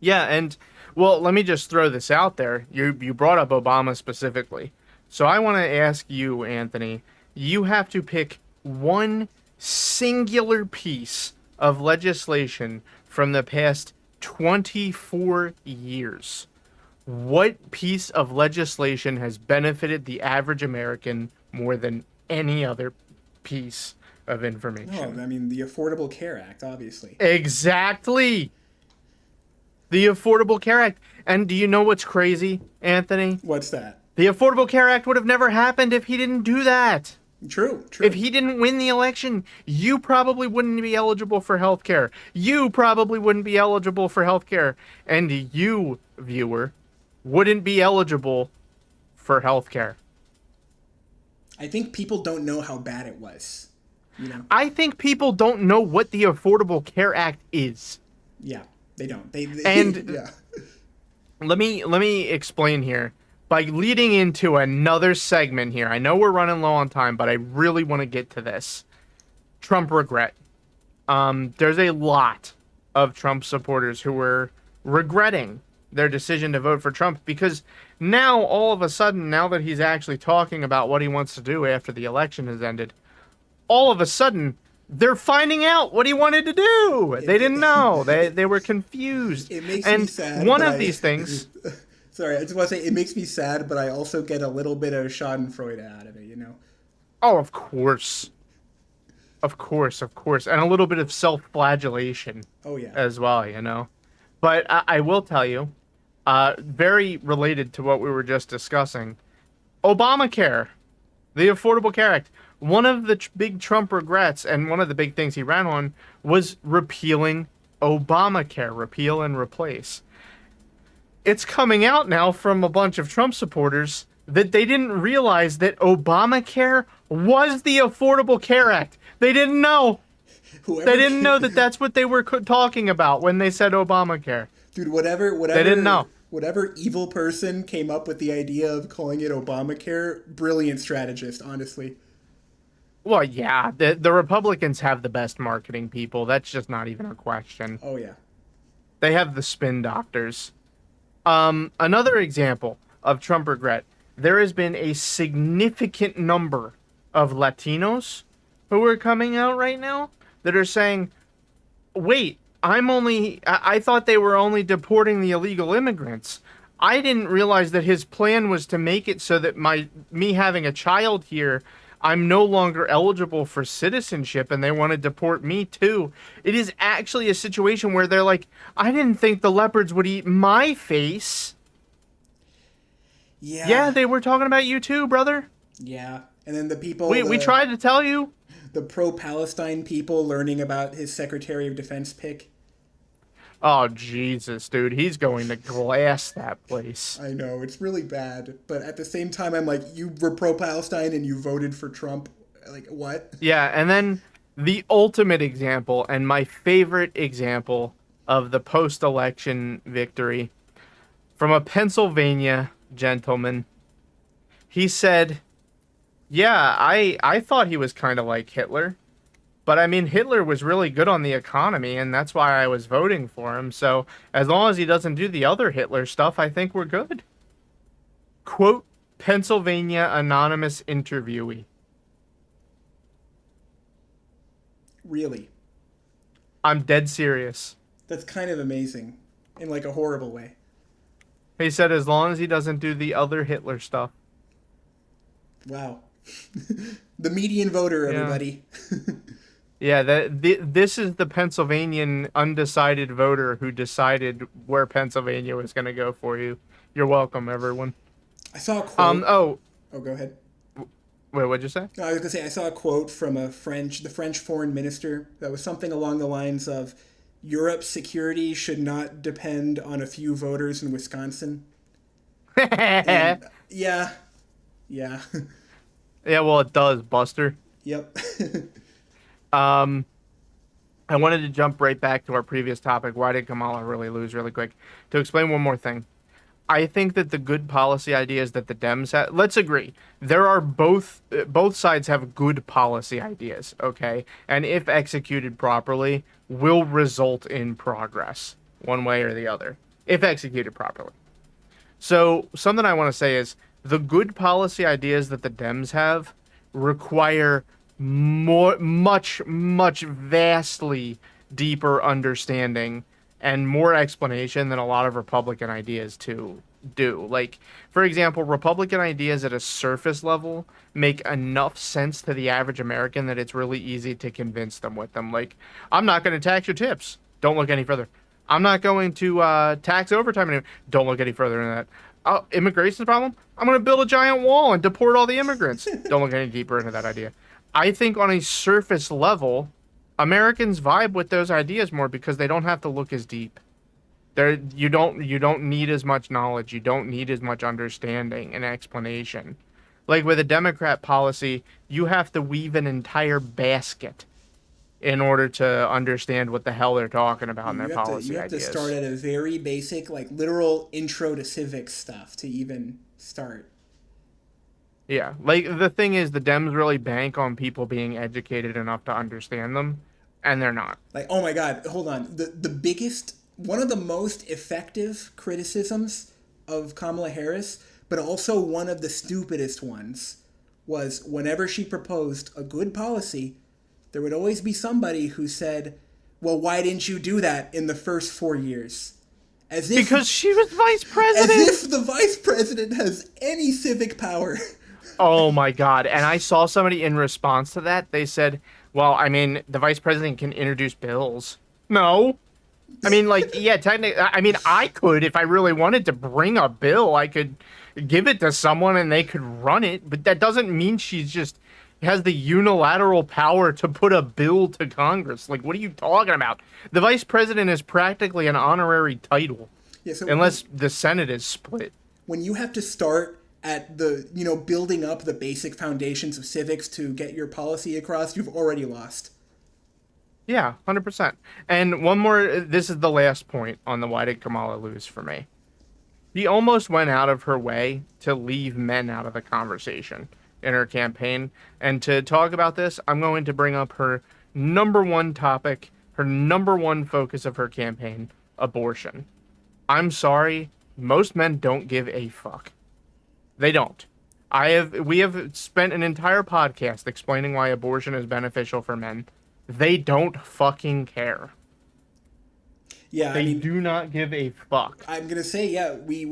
Yeah, and well, let me just throw this out there. You brought up Obama specifically. So I want to ask you, Anthony, you have to pick one singular piece of legislation from the past 24 years. What piece of legislation has benefited the average American more than any other piece of No, information? I mean the Affordable Care Act, obviously. Exactly. The Affordable Care Act. And do you know what's crazy, Anthony? What's that? The Affordable Care Act would have never happened if he didn't do that. True, true. If he didn't win the election, you probably wouldn't be eligible for health care. You probably wouldn't be eligible for health care. And you, viewer, wouldn't be eligible for health care. I think people don't know how bad it was. I think people don't know what the Affordable Care Act is. Yeah, they don't. They And yeah. let me explain here by leading into another segment here. I know we're running low on time, but I really want to get to this. Trump regret. There's a lot of Trump supporters who were regretting their decision to vote for Trump because now, all of a sudden, now that he's actually talking about what he wants to do after the election has ended, all of a sudden, they're finding out what he wanted to do. They didn't know. They were confused. It makes and me sad. one but of these things. Sorry, I just want to say it makes me sad, but I also get a little bit of Schadenfreude out of it. Oh, of course. Of course. And a little bit of self-flagellation Oh yeah. as well. But I will tell you, very related to what we were just discussing, Obamacare, the Affordable Care Act, one of the big Trump regrets and one of the big things he ran on was repealing Obamacare, repeal and replace. It's coming out now from a bunch of Trump supporters that they didn't realize that Obamacare was the Affordable Care Act. They didn't know. Whoever They didn't know that that's what they were talking about when they said Obamacare. Dude, whatever They didn't know. Whatever evil person came up with the idea of calling it Obamacare, brilliant strategist, honestly. Well, yeah, the Republicans have the best marketing people. That's just not even a question. Oh yeah. They have the spin doctors. Another example of Trump regret. There has been a significant number of Latinos who are coming out right now that are saying, wait, I thought they were only deporting the illegal immigrants. I didn't realize that his plan was to make it so that me having a child here, I'm no longer eligible for citizenship and they want to deport me too. It is actually a situation where they're like, I didn't think the leopards would eat my face. Yeah. Yeah, they were talking about you too, brother. Yeah. And then the people We tried to tell you. the pro-Palestine people learning about his Secretary of Defense pick. Oh, Jesus, dude. He's going to glass that place. I know, it's really bad. But at the same time, I'm like, you were pro-Palestine and you voted for Trump. Like, what? Yeah, and then the ultimate example, and my favorite example of the post-election victory, from a Pennsylvania gentleman. He said, yeah, I thought he was kind of like Hitler, But I mean, Hitler was really good on the economy, and that's why I was voting for him. So as long as he doesn't do the other Hitler stuff, I think we're good. Quote, Pennsylvania anonymous interviewee. Really. I'm dead serious. That's kind of amazing in like a horrible way. He said as long as he doesn't do the other Hitler stuff. Wow. The median voter, Yeah. everybody. Yeah, this is the Pennsylvanian undecided voter who decided where Pennsylvania was going to go for you. You're welcome, everyone. I saw a quote. Oh, Oh, go ahead. wait, what'd you say? No, I was gonna say I saw a quote from the French foreign minister that was something along the lines of, "Europe's security should not depend on a few voters in Wisconsin." And yeah, yeah, Yeah, well, it does, Buster. yep. Um, I wanted to jump right back to our previous topic. Why did Kamala really lose really quick? To explain one more thing. I think that the good policy ideas that the Dems have, let's agree, there are both sides have good policy ideas, okay? And if executed properly, will result in progress, one way or the other, if executed properly. So, something I want to say is the good policy ideas that the Dems have require much vastly deeper understanding and more explanation than a lot of Republican ideas to do. Like, for example, Republican ideas at a surface level make enough sense to the average American that it's really easy to convince them with them. Like, I'm not going to tax your tips. Don't look any further. I'm not going to tax overtime anymore. Don't look any further than that. Oh, immigration's a problem? I'm going to build a giant wall and deport all the immigrants. Don't look any deeper into that idea. I think on a surface level, Americans vibe with those ideas more because they don't have to look as deep. You don't need as much knowledge. You don't need as much understanding and explanation. Like with a Democrat policy, you have to weave an entire basket in order to understand what the hell they're talking about in their policy You have ideas. to start at a very basic, like literal intro to civics stuff to even start. Yeah, like the thing is, the Dems really bank on people being educated enough to understand them, and they're not. Like, oh my God, hold on. The biggest, one of the most effective criticisms of Kamala Harris, but also one of the stupidest ones, was whenever she proposed a good policy, there would always be somebody who said, "Well, why didn't you do that in the first 4 years?" As if Because she was vice as president. if the vice president has any civic power. Oh my God! And I saw somebody in response to that. They said, "Well, I mean, the vice president can introduce bills." No, I mean, like, yeah, technically, I mean, I could if I really wanted to bring a bill. I could give it to someone and they could run it, but that doesn't mean she's just has the unilateral power to put a bill to Congress. Like, what are you talking about? The vice president is practically an honorary title, Yeah, so unless the Senate is split. when you have to start at the, building up the basic foundations of civics to get your policy across, you've already lost. Yeah, 100%. And one more, this is the last point on the why did Kamala lose for me. She almost went out of her way to leave men out of the conversation in her campaign. And to talk about this, I'm going to bring up her number one topic, her number one focus of her campaign, abortion. I'm sorry, most men don't give a fuck. They don't. We have spent an entire podcast explaining why abortion is beneficial for men. They don't fucking care. Yeah, They do not give a fuck. I'm gonna say, yeah, we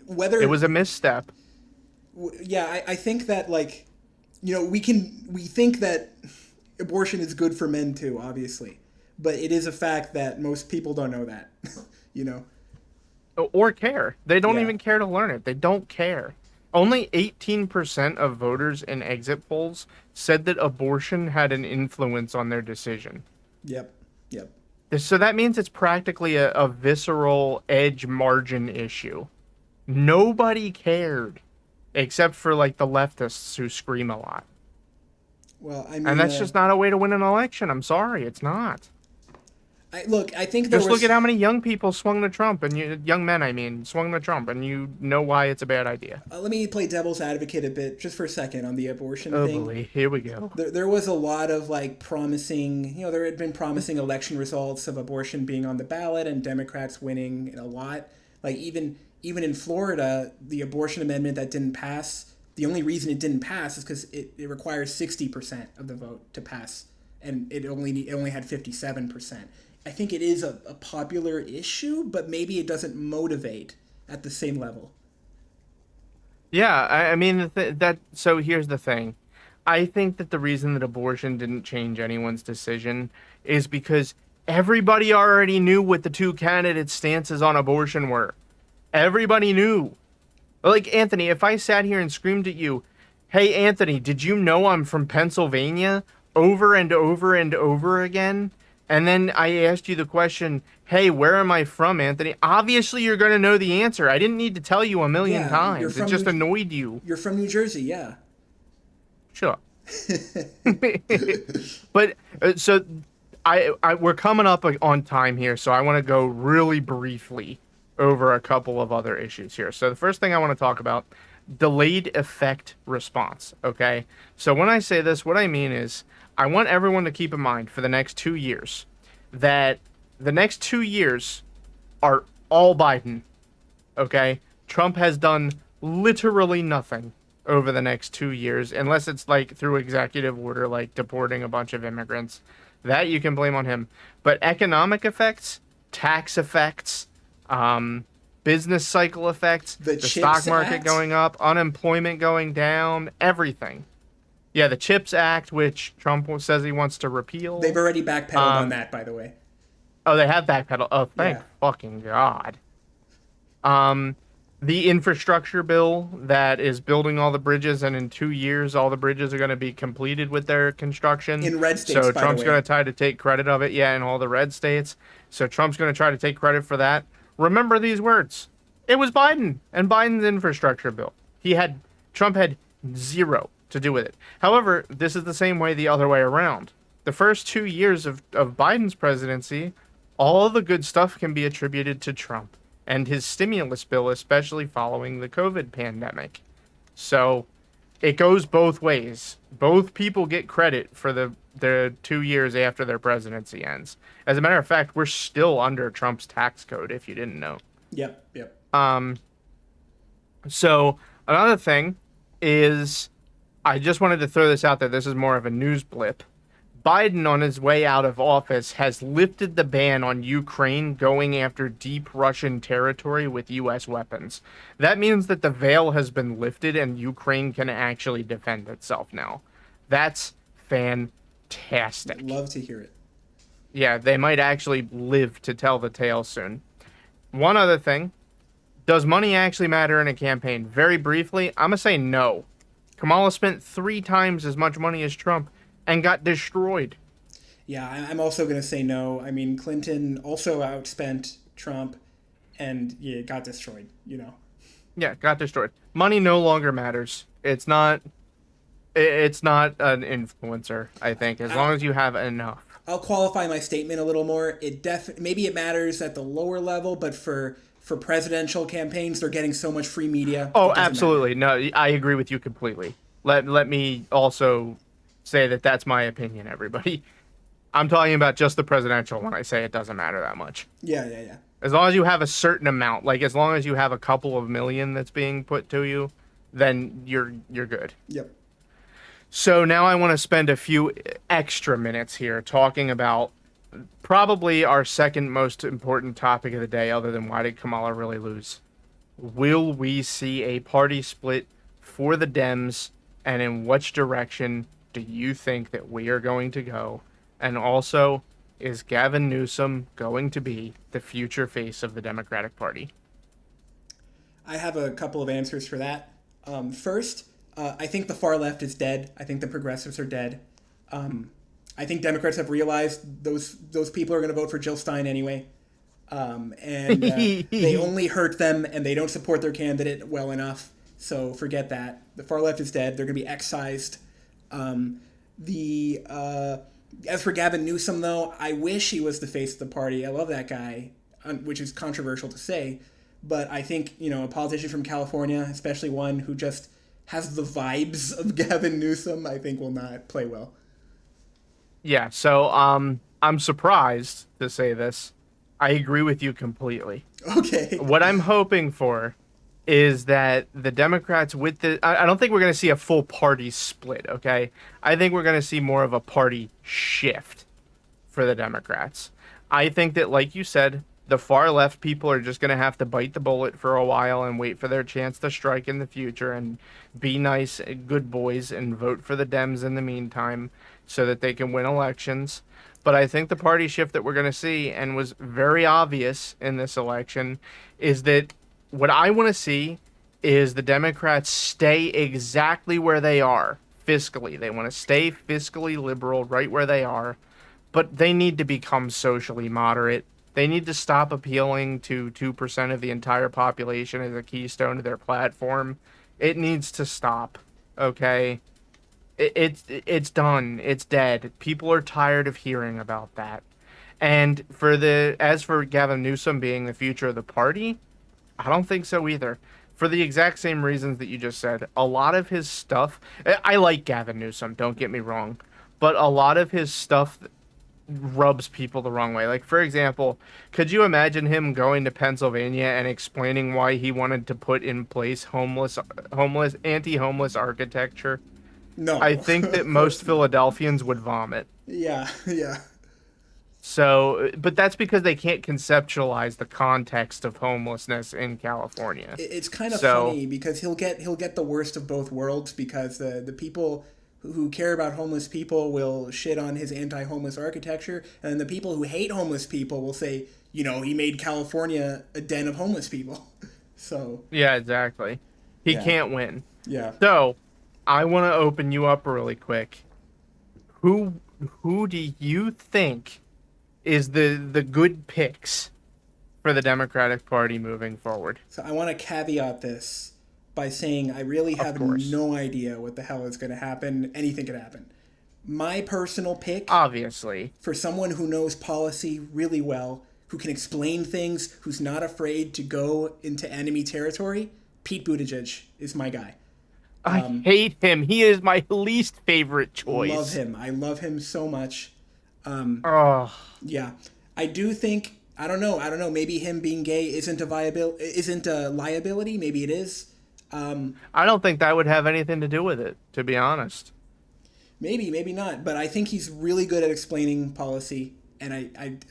whether It was a misstep. yeah, I think that, like, we think that abortion is good for men too, obviously, but it is a fact that most people don't know that, Or care. They don't Yeah. even care to learn it. They don't care. Only 18% of voters in exit polls said that abortion had an influence on their decision. Yep, yep. So that means it's practically a visceral edge margin issue. Nobody cared except for like the leftists who scream a lot. Well, I mean, And that's just not a way to win an election. I'm sorry, it's not. I think there Just look was. at how many young people swung to Trump, and young men, I mean, swung to Trump, and you know why it's a bad idea. Let me play devil's advocate a bit, just for a second, on the abortion Oh thing. boy, here we go. There was a lot of like promising, there had been promising election results of abortion being on the ballot and Democrats winning a lot. Like even in Florida, the abortion amendment that didn't pass. The only reason it didn't pass is because it requires 60% of the vote to pass, and it only had 57%. I think it is a popular issue, but maybe it doesn't motivate at the same level. Yeah, I mean that. So here's the thing. I think that the reason that abortion didn't change anyone's decision is because everybody already knew what the two candidates' stances on abortion were. Everybody knew. Like, Anthony, if I sat here and screamed at you, "Hey, Anthony, did you know I'm from Pennsylvania?" over and over and over again, and then I asked you the question, "Hey, where am I from, Anthony?" Obviously, you're going to know the answer. I didn't need to tell you a million Yeah, you're times. It from just annoyed you. you're from New Jersey, yeah. Sure. But so we're coming up on time here, so I want to go really briefly over a couple of other issues here. So the first thing I want to talk about, delayed effect response. Okay. So when I say this, what I mean is I want everyone to keep in mind for the next 2 years that the next 2 years are all Biden. Okay. Trump has done literally nothing over the next 2 years, unless it's like through executive order, like deporting a bunch of immigrants. That you can blame on him. But economic effects, tax effects, business cycle effects, The the CHIPS stock market Act? going up, unemployment going down, everything. Yeah, the CHIPS Act, which Trump says he wants to repeal. They've already backpedaled on Um, that, by the way. oh, they have backpedal. Oh, thank Yeah. fucking God. Um, the infrastructure bill that is building all the bridges, and in 2 years, all the bridges are going to be completed with their construction. In red states, So by the Trump's going way. to try to take credit of it, yeah, in all the red states. So Trump's going to try to take credit for that. Remember these words. It was Biden and Biden's infrastructure bill. Trump had zero to do with it. However, this is the same way the other way around. The first 2 years of Biden's presidency, all of the good stuff can be attributed to Trump and his stimulus bill, especially following the COVID pandemic. So it goes both ways. Both people get credit for the 2 years after their presidency ends. As a matter of fact, we're still under Trump's tax code, if you didn't know. Yep, yep. So another thing is, I just wanted to throw this out there. This is more of a news blip. Biden, on his way out of office, has lifted the ban on Ukraine going after deep Russian territory with U.S. weapons. That means that the veil has been lifted and Ukraine can actually defend itself now. That's fantastic. Love to hear it. Yeah, they might actually live to tell the tale soon. One other thing. Does money actually matter in a campaign? Very briefly, I'm going to say no. Kamala spent 3 times as much money as Trump and got destroyed. Yeah, I'm also going to say no. I mean, Clinton also outspent Trump and yeah, got destroyed. Yeah, got destroyed. Money no longer matters. It's not an influencer, I think, as long as you have enough. I'll qualify my statement a little more. Maybe it matters at the lower level, but for presidential campaigns, they're getting so much free media. Oh, It doesn't absolutely. No, I agree with you completely. Let me also say that that's my opinion, everybody. I'm talking about just the presidential when I say it doesn't matter that much. Yeah, yeah, yeah. As long as you have a certain amount, like as long as you have a couple of million that's being put to you, then you're good. Yep. So now I want to spend a few extra minutes here talking about probably our second most important topic of the day, other than why did Kamala really lose? Will we see a party split for the Dems, and in which direction do you think that we are going to go? And also, is Gavin Newsom going to be the future face of the Democratic Party? I have a couple of answers for that. First, I think the far left is dead. I think the progressives are dead. I think Democrats have realized those people are going to vote for Jill Stein anyway. And they only hurt them, and they don't support their candidate well enough. So forget that. The far left is dead. They're going to be excised. The As for Gavin Newsom, though, I wish he was the face of the party. I love that guy, which is controversial to say, but I think a politician from California, especially one who just has the vibes of Gavin Newsom, I think will not play well. Yeah, so I'm surprised to say this. I agree with you completely. Okay. What I'm hoping for is that the Democrats with I don't think we're going to see a full party split, okay? I think we're going to see more of a party shift for the Democrats. I think that, like you said, the far left people are just going to have to bite the bullet for a while and wait for their chance to strike in the future and be nice, good boys and vote for the Dems in the meantime so that they can win elections. But I think the party shift that we're going to see, and was very obvious in this election, is that what I want to see is the Democrats stay exactly where they are fiscally. They want to stay fiscally liberal right where they are, but they need to become socially moderate. They need to stop appealing to 2% of the entire population as a keystone to their platform. It needs to stop, okay? It's done. It's dead. People are tired of hearing about that. And as for Gavin Newsom being the future of the party, I don't think so either. For the exact same reasons that you just said. A lot of his stuff, I like Gavin Newsom, don't get me wrong, but a lot of his stuff rubs people the wrong way. Like, for example, could you imagine him going to Pennsylvania and explaining why he wanted to put in place anti-homeless architecture? No, I think that of course most not. Philadelphians would vomit. Yeah, yeah. So, but that's because they can't conceptualize the context of homelessness in California. It's kind of So, funny because he'll get the worst of both worlds because the people who care about homeless people will shit on his anti-homeless architecture, and the people who hate homeless people will say, he made California a den of homeless people. So, yeah, exactly. He yeah, can't win. yeah. So, I want to open you up really quick. Who who do you think is the good picks for the Democratic Party moving forward? So I want to caveat this by saying I really Of have course. no idea what the hell is going to happen. Anything could happen. My personal pick Obviously. for someone who knows policy really well, who can explain things, who's not afraid to go into enemy territory, Pete Buttigieg is my guy. I hate him. He is my least favorite Love choice. him. I love him so much. Oh, Yeah, I do think I don't know. Maybe him being gay isn't a liability. Maybe it is. I don't think that would have anything to do with it, to be honest. Maybe not. But I think he's really good at explaining policy, and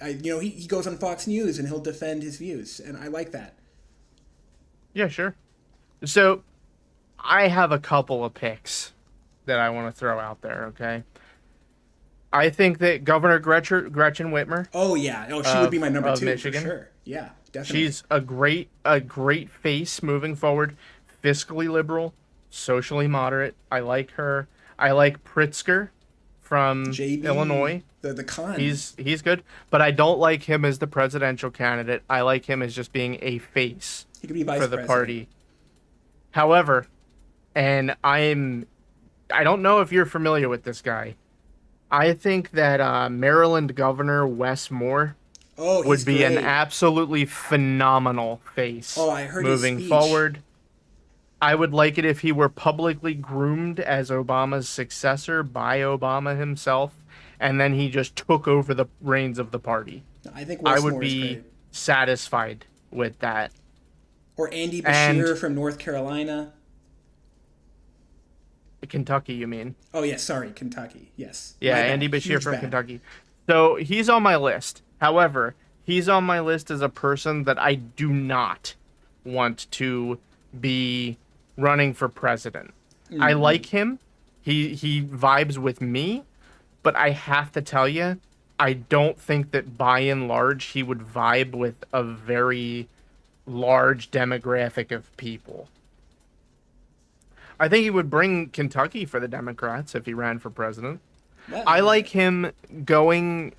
he goes on Fox News and he'll defend his views, and I like that. Yeah, sure. So, I have a couple of picks that I want to throw out there, okay? I think that Governor Gretchen Whitmer Oh yeah. Oh, she would be my number of two for Michigan, sure. Yeah, definitely. she's a great face moving forward, fiscally liberal, socially moderate. I like her. I like Pritzker from JB, Illinois. the con. He's good, but I don't like him as the presidential candidate. I like him as just being a face He could be vice for the president. party. However, and I don't know if you're familiar with this guy. I think that Maryland Governor Wes Moore Oh, he's would be an great. absolutely phenomenal face Oh, I heard his moving speech. forward. I would like it if he were publicly groomed as Obama's successor by Obama himself, and then he just took over the reins of the party. I think I would Westmore is be great. satisfied with that. Or Andy And Bashir from North Carolina. Kentucky, you mean? Oh, yes, sorry, Kentucky. Yes. Yeah, My bad. Andy Bashir Huge from bad. Kentucky. So he's on my list. However, he's on my list as a person that I do not want to be running for president. I like him. He vibes with me, but I have to tell you, I don't think that by and large he would vibe with a very large demographic of people. I think he would bring Kentucky for the Democrats if he ran for president. I Well, like him going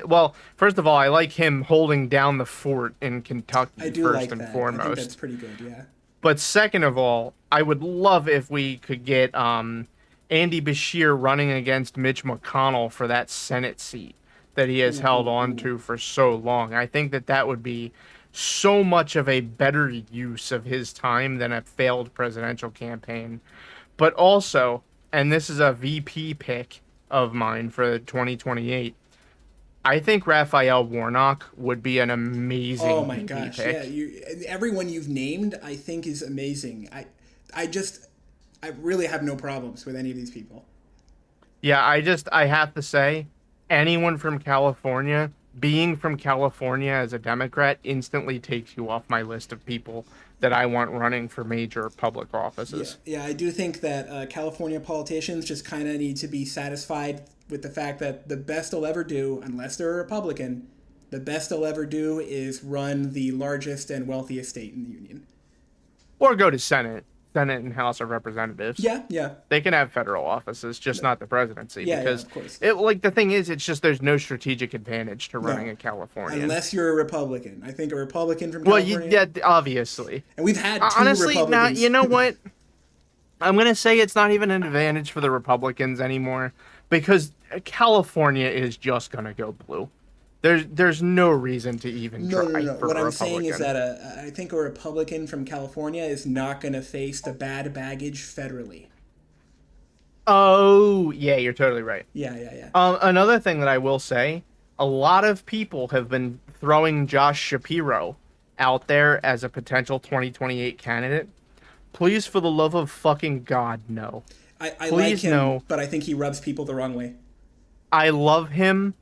well, first of all, I like him holding down the fort in I Kentucky do first like and that. I think that's foremost. pretty good, yeah. But second of all, I would love if we could get Andy Beshear running against Mitch McConnell for that Senate seat that he has Ooh, held ooh, on ooh. to for so long. I think that that would be so much of a better use of his time than a failed presidential campaign. But also, and this is a VP pick of mine for 2028, I think Raphael Warnock would be an Oh amazing my VP gosh, yeah. pick. Everyone you've named, I think, is amazing. I really have no problems with any of these people. Yeah, I have to say, anyone from California, being from California as a Democrat instantly takes you off my list of people that I want running for major public Yeah, offices. yeah, I do think that California politicians just kind of need to be satisfied with the fact that the best they'll ever do, unless they're a Republican, the best they'll ever do is run the largest and wealthiest state in the union. Or go to Senate and House of Representatives. Yeah, yeah, They can have federal offices, just not the presidency, yeah, yeah, because of course. it like the thing is, it's just there's no strategic advantage to running No, a Californian. unless you're a Republican. I think a Republican from Well, California, yeah, obviously. and we've had two Honestly, not. Republicans. You know what? I'm gonna say it's not even an advantage for the Republicans anymore because California is just gonna go blue. There's no reason to even No, no, no, try no. for What a I'm saying is Republican. that I think a Republican from California is not going to face the bad baggage federally. Oh, yeah, you're totally right. Yeah, yeah, yeah. Another thing that I will say, a lot of people have been throwing Josh Shapiro out there as a potential 2028 candidate. Please, for the love of fucking God, no. I like Please, him, no. but I think he rubs people the wrong way. I love him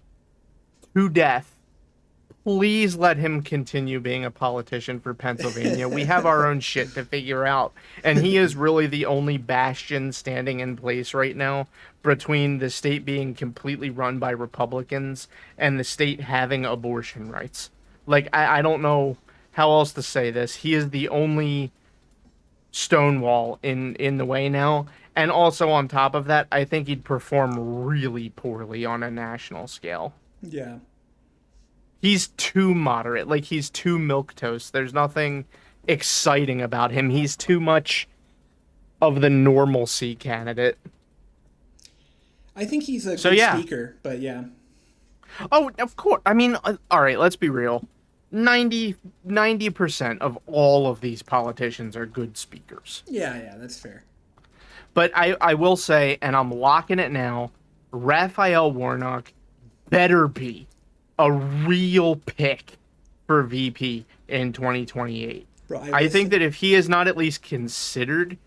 to death. Please let him continue being a politician for Pennsylvania. We have our own shit to figure out. And he is really the only bastion standing in place right now between the state being completely run by Republicans and the state having abortion rights. Like, I don't know how else to say this. He is the only Stonewall in the way now. And also on top of that, I think he'd perform really poorly on a national scale. Yeah. He's too moderate. Like he's too milk toast. There's nothing exciting about him. He's too much of the normalcy candidate. I think he's a So good yeah. speaker, but yeah. Oh, of course. I mean, all right, let's be real. 90% of all of these politicians are good speakers. Yeah, yeah, that's fair. But I will say, and I'm locking it now, Raphael Warnock better be a real pick for VP in 2028. Bro, I I think listen that if he is not at least considered,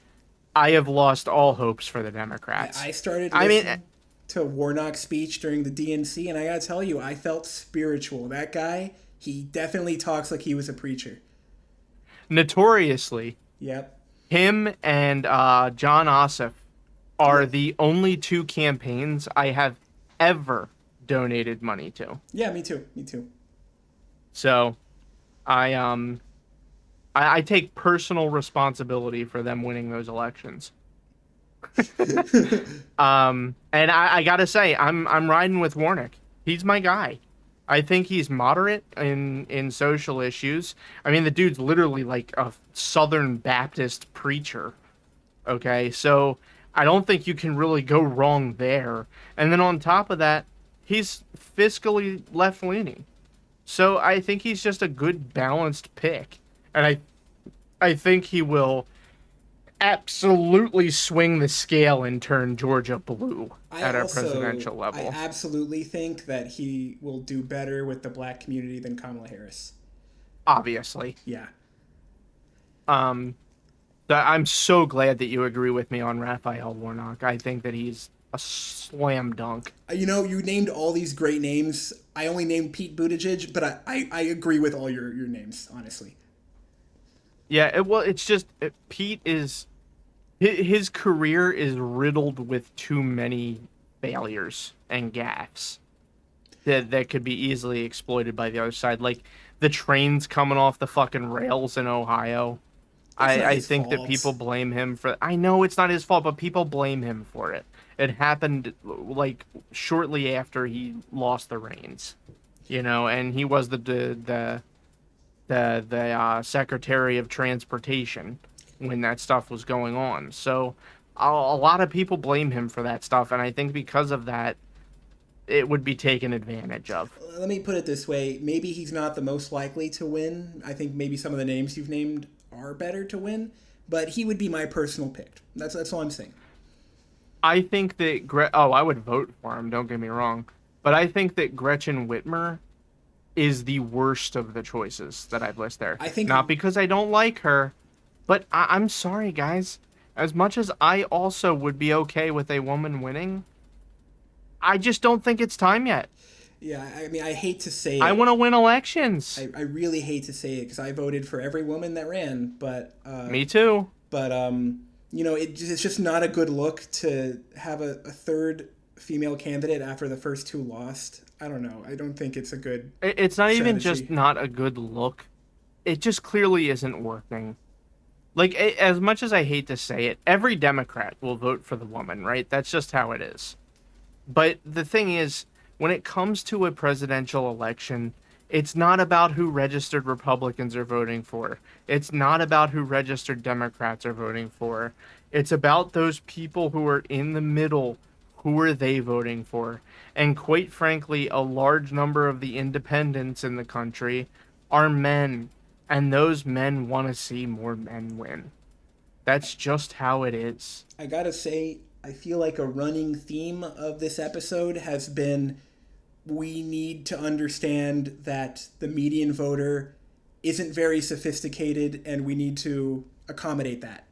I have lost all hopes for the Democrats. I started I mean, listening to Warnock's speech during the DNC, and I gotta tell you, I felt spiritual. That guy, he definitely talks like he was a preacher. notoriously, Yep. him and John Ossoff are the only two campaigns I have ever donated money to. Yeah, me too. Me too. So I I take personal responsibility for them winning those elections. And I gotta say, I'm riding with Warnock. He's my guy. I think he's moderate in social issues. I mean, the dude's literally like a Southern Baptist preacher. Okay, so I don't think you can really go wrong there. And then on top of that, he's fiscally left leaning. So I think he's just a good balanced pick. And I think he will absolutely swing the scale and turn Georgia blue at a presidential I level. absolutely think that he will do better with the black community than Kamala Harris. Obviously. Yeah. Um I'm so glad that you agree with me on Raphael Warnock. I think that he's a slam dunk. You know, you named all these great names. I only named Pete Buttigieg, but I agree with all your names, honestly. Yeah, well, it's just Pete is his career is riddled with too many failures and gaffes that could be easily exploited by the other side. Like the trains coming off the fucking rails in Ohio. It's not I his think that people fault. blame him for. I know it's not his fault, but people blame him for it. It happened like shortly after he lost the reins, you know, and he was the Secretary of Transportation when that stuff was going on. So a lot of people blame him for that stuff, and I think because of that, it would be taken advantage of. Let me put it this way: maybe he's not the most likely to win. I think maybe some of the names you've named are better to win, but he would be my personal pick. That's all I'm saying. I think that I would vote for him. Don't get me wrong, but I think that Gretchen Whitmer is the worst of the choices that I've listed there. I think Not because I don't like her, but I'm sorry, guys. As much as I also would be okay with a woman winning, I just don't think it's time yet. Yeah, I mean, I hate to say I it. want to win elections. I really hate to say it because I voted for every woman that ran, but Me too. but it's just not a good look to have a third female candidate after the first two lost. I don't know. I don't think it's a good It's not even just strategy. not a good look. It just clearly isn't working. Like, as much as I hate to say it, every Democrat will vote for the woman, right? That's just how it is. But the thing is, when it comes to a presidential election, it's not about who registered Republicans are voting for. It's not about who registered Democrats are voting for. It's about those people who are in the middle. Who are they voting for? And quite frankly, a large number of the independents in the country are men. And those men want to see more men win. That's just how it is. I gotta say, I feel like a running theme of this episode has been we need to understand that the median voter isn't very sophisticated and we need to accommodate that.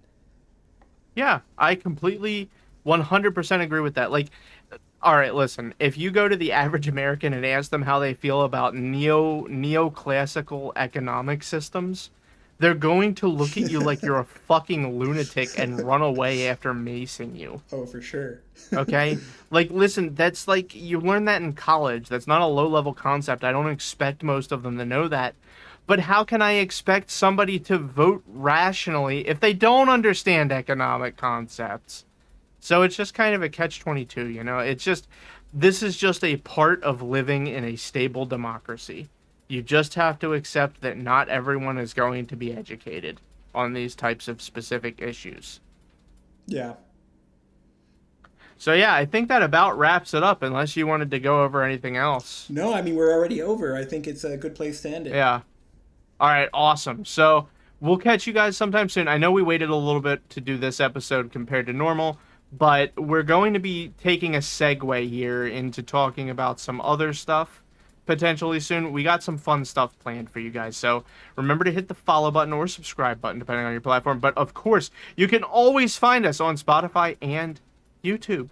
Yeah, I completely 100% agree with that. Like, all right, listen, if you go to the average American and ask them how they feel about neoclassical economic systems, they're going to look at you like you're a fucking lunatic and run away after macing you. Oh, for sure. Okay? Like, listen, that's like you learn that in college. That's not a low-level concept. I don't expect most of them to know that. But how can I expect somebody to vote rationally if they don't understand economic concepts? So it's just kind of a catch-22, you know? It's just, this is just a part of living in a stable democracy. You just have to accept that not everyone is going to be educated on these types of specific issues. Yeah. So yeah, I think that about wraps it up, unless you wanted to go over anything else. No, I mean, we're already over. I think it's a good place to end it. Yeah. All right, awesome. So we'll catch you guys sometime soon. I know we waited a little bit to do this episode compared to normal, but we're going to be taking a segue here into talking about some other stuff potentially soon. We got some fun stuff planned for you guys. So remember to hit the follow button or subscribe button, depending on your platform. But of course, you can always find us on Spotify and YouTube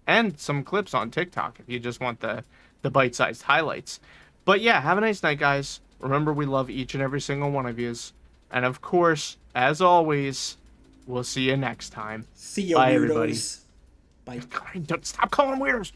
and some clips on TikTok if you just want the bite-sized highlights. But yeah, have a nice night, guys. Remember, we love each and every single one of yous. And of course, as always, we'll see you next time. See ya, Bye, weirdos. everybody. Bye. Stop calling them weirdos.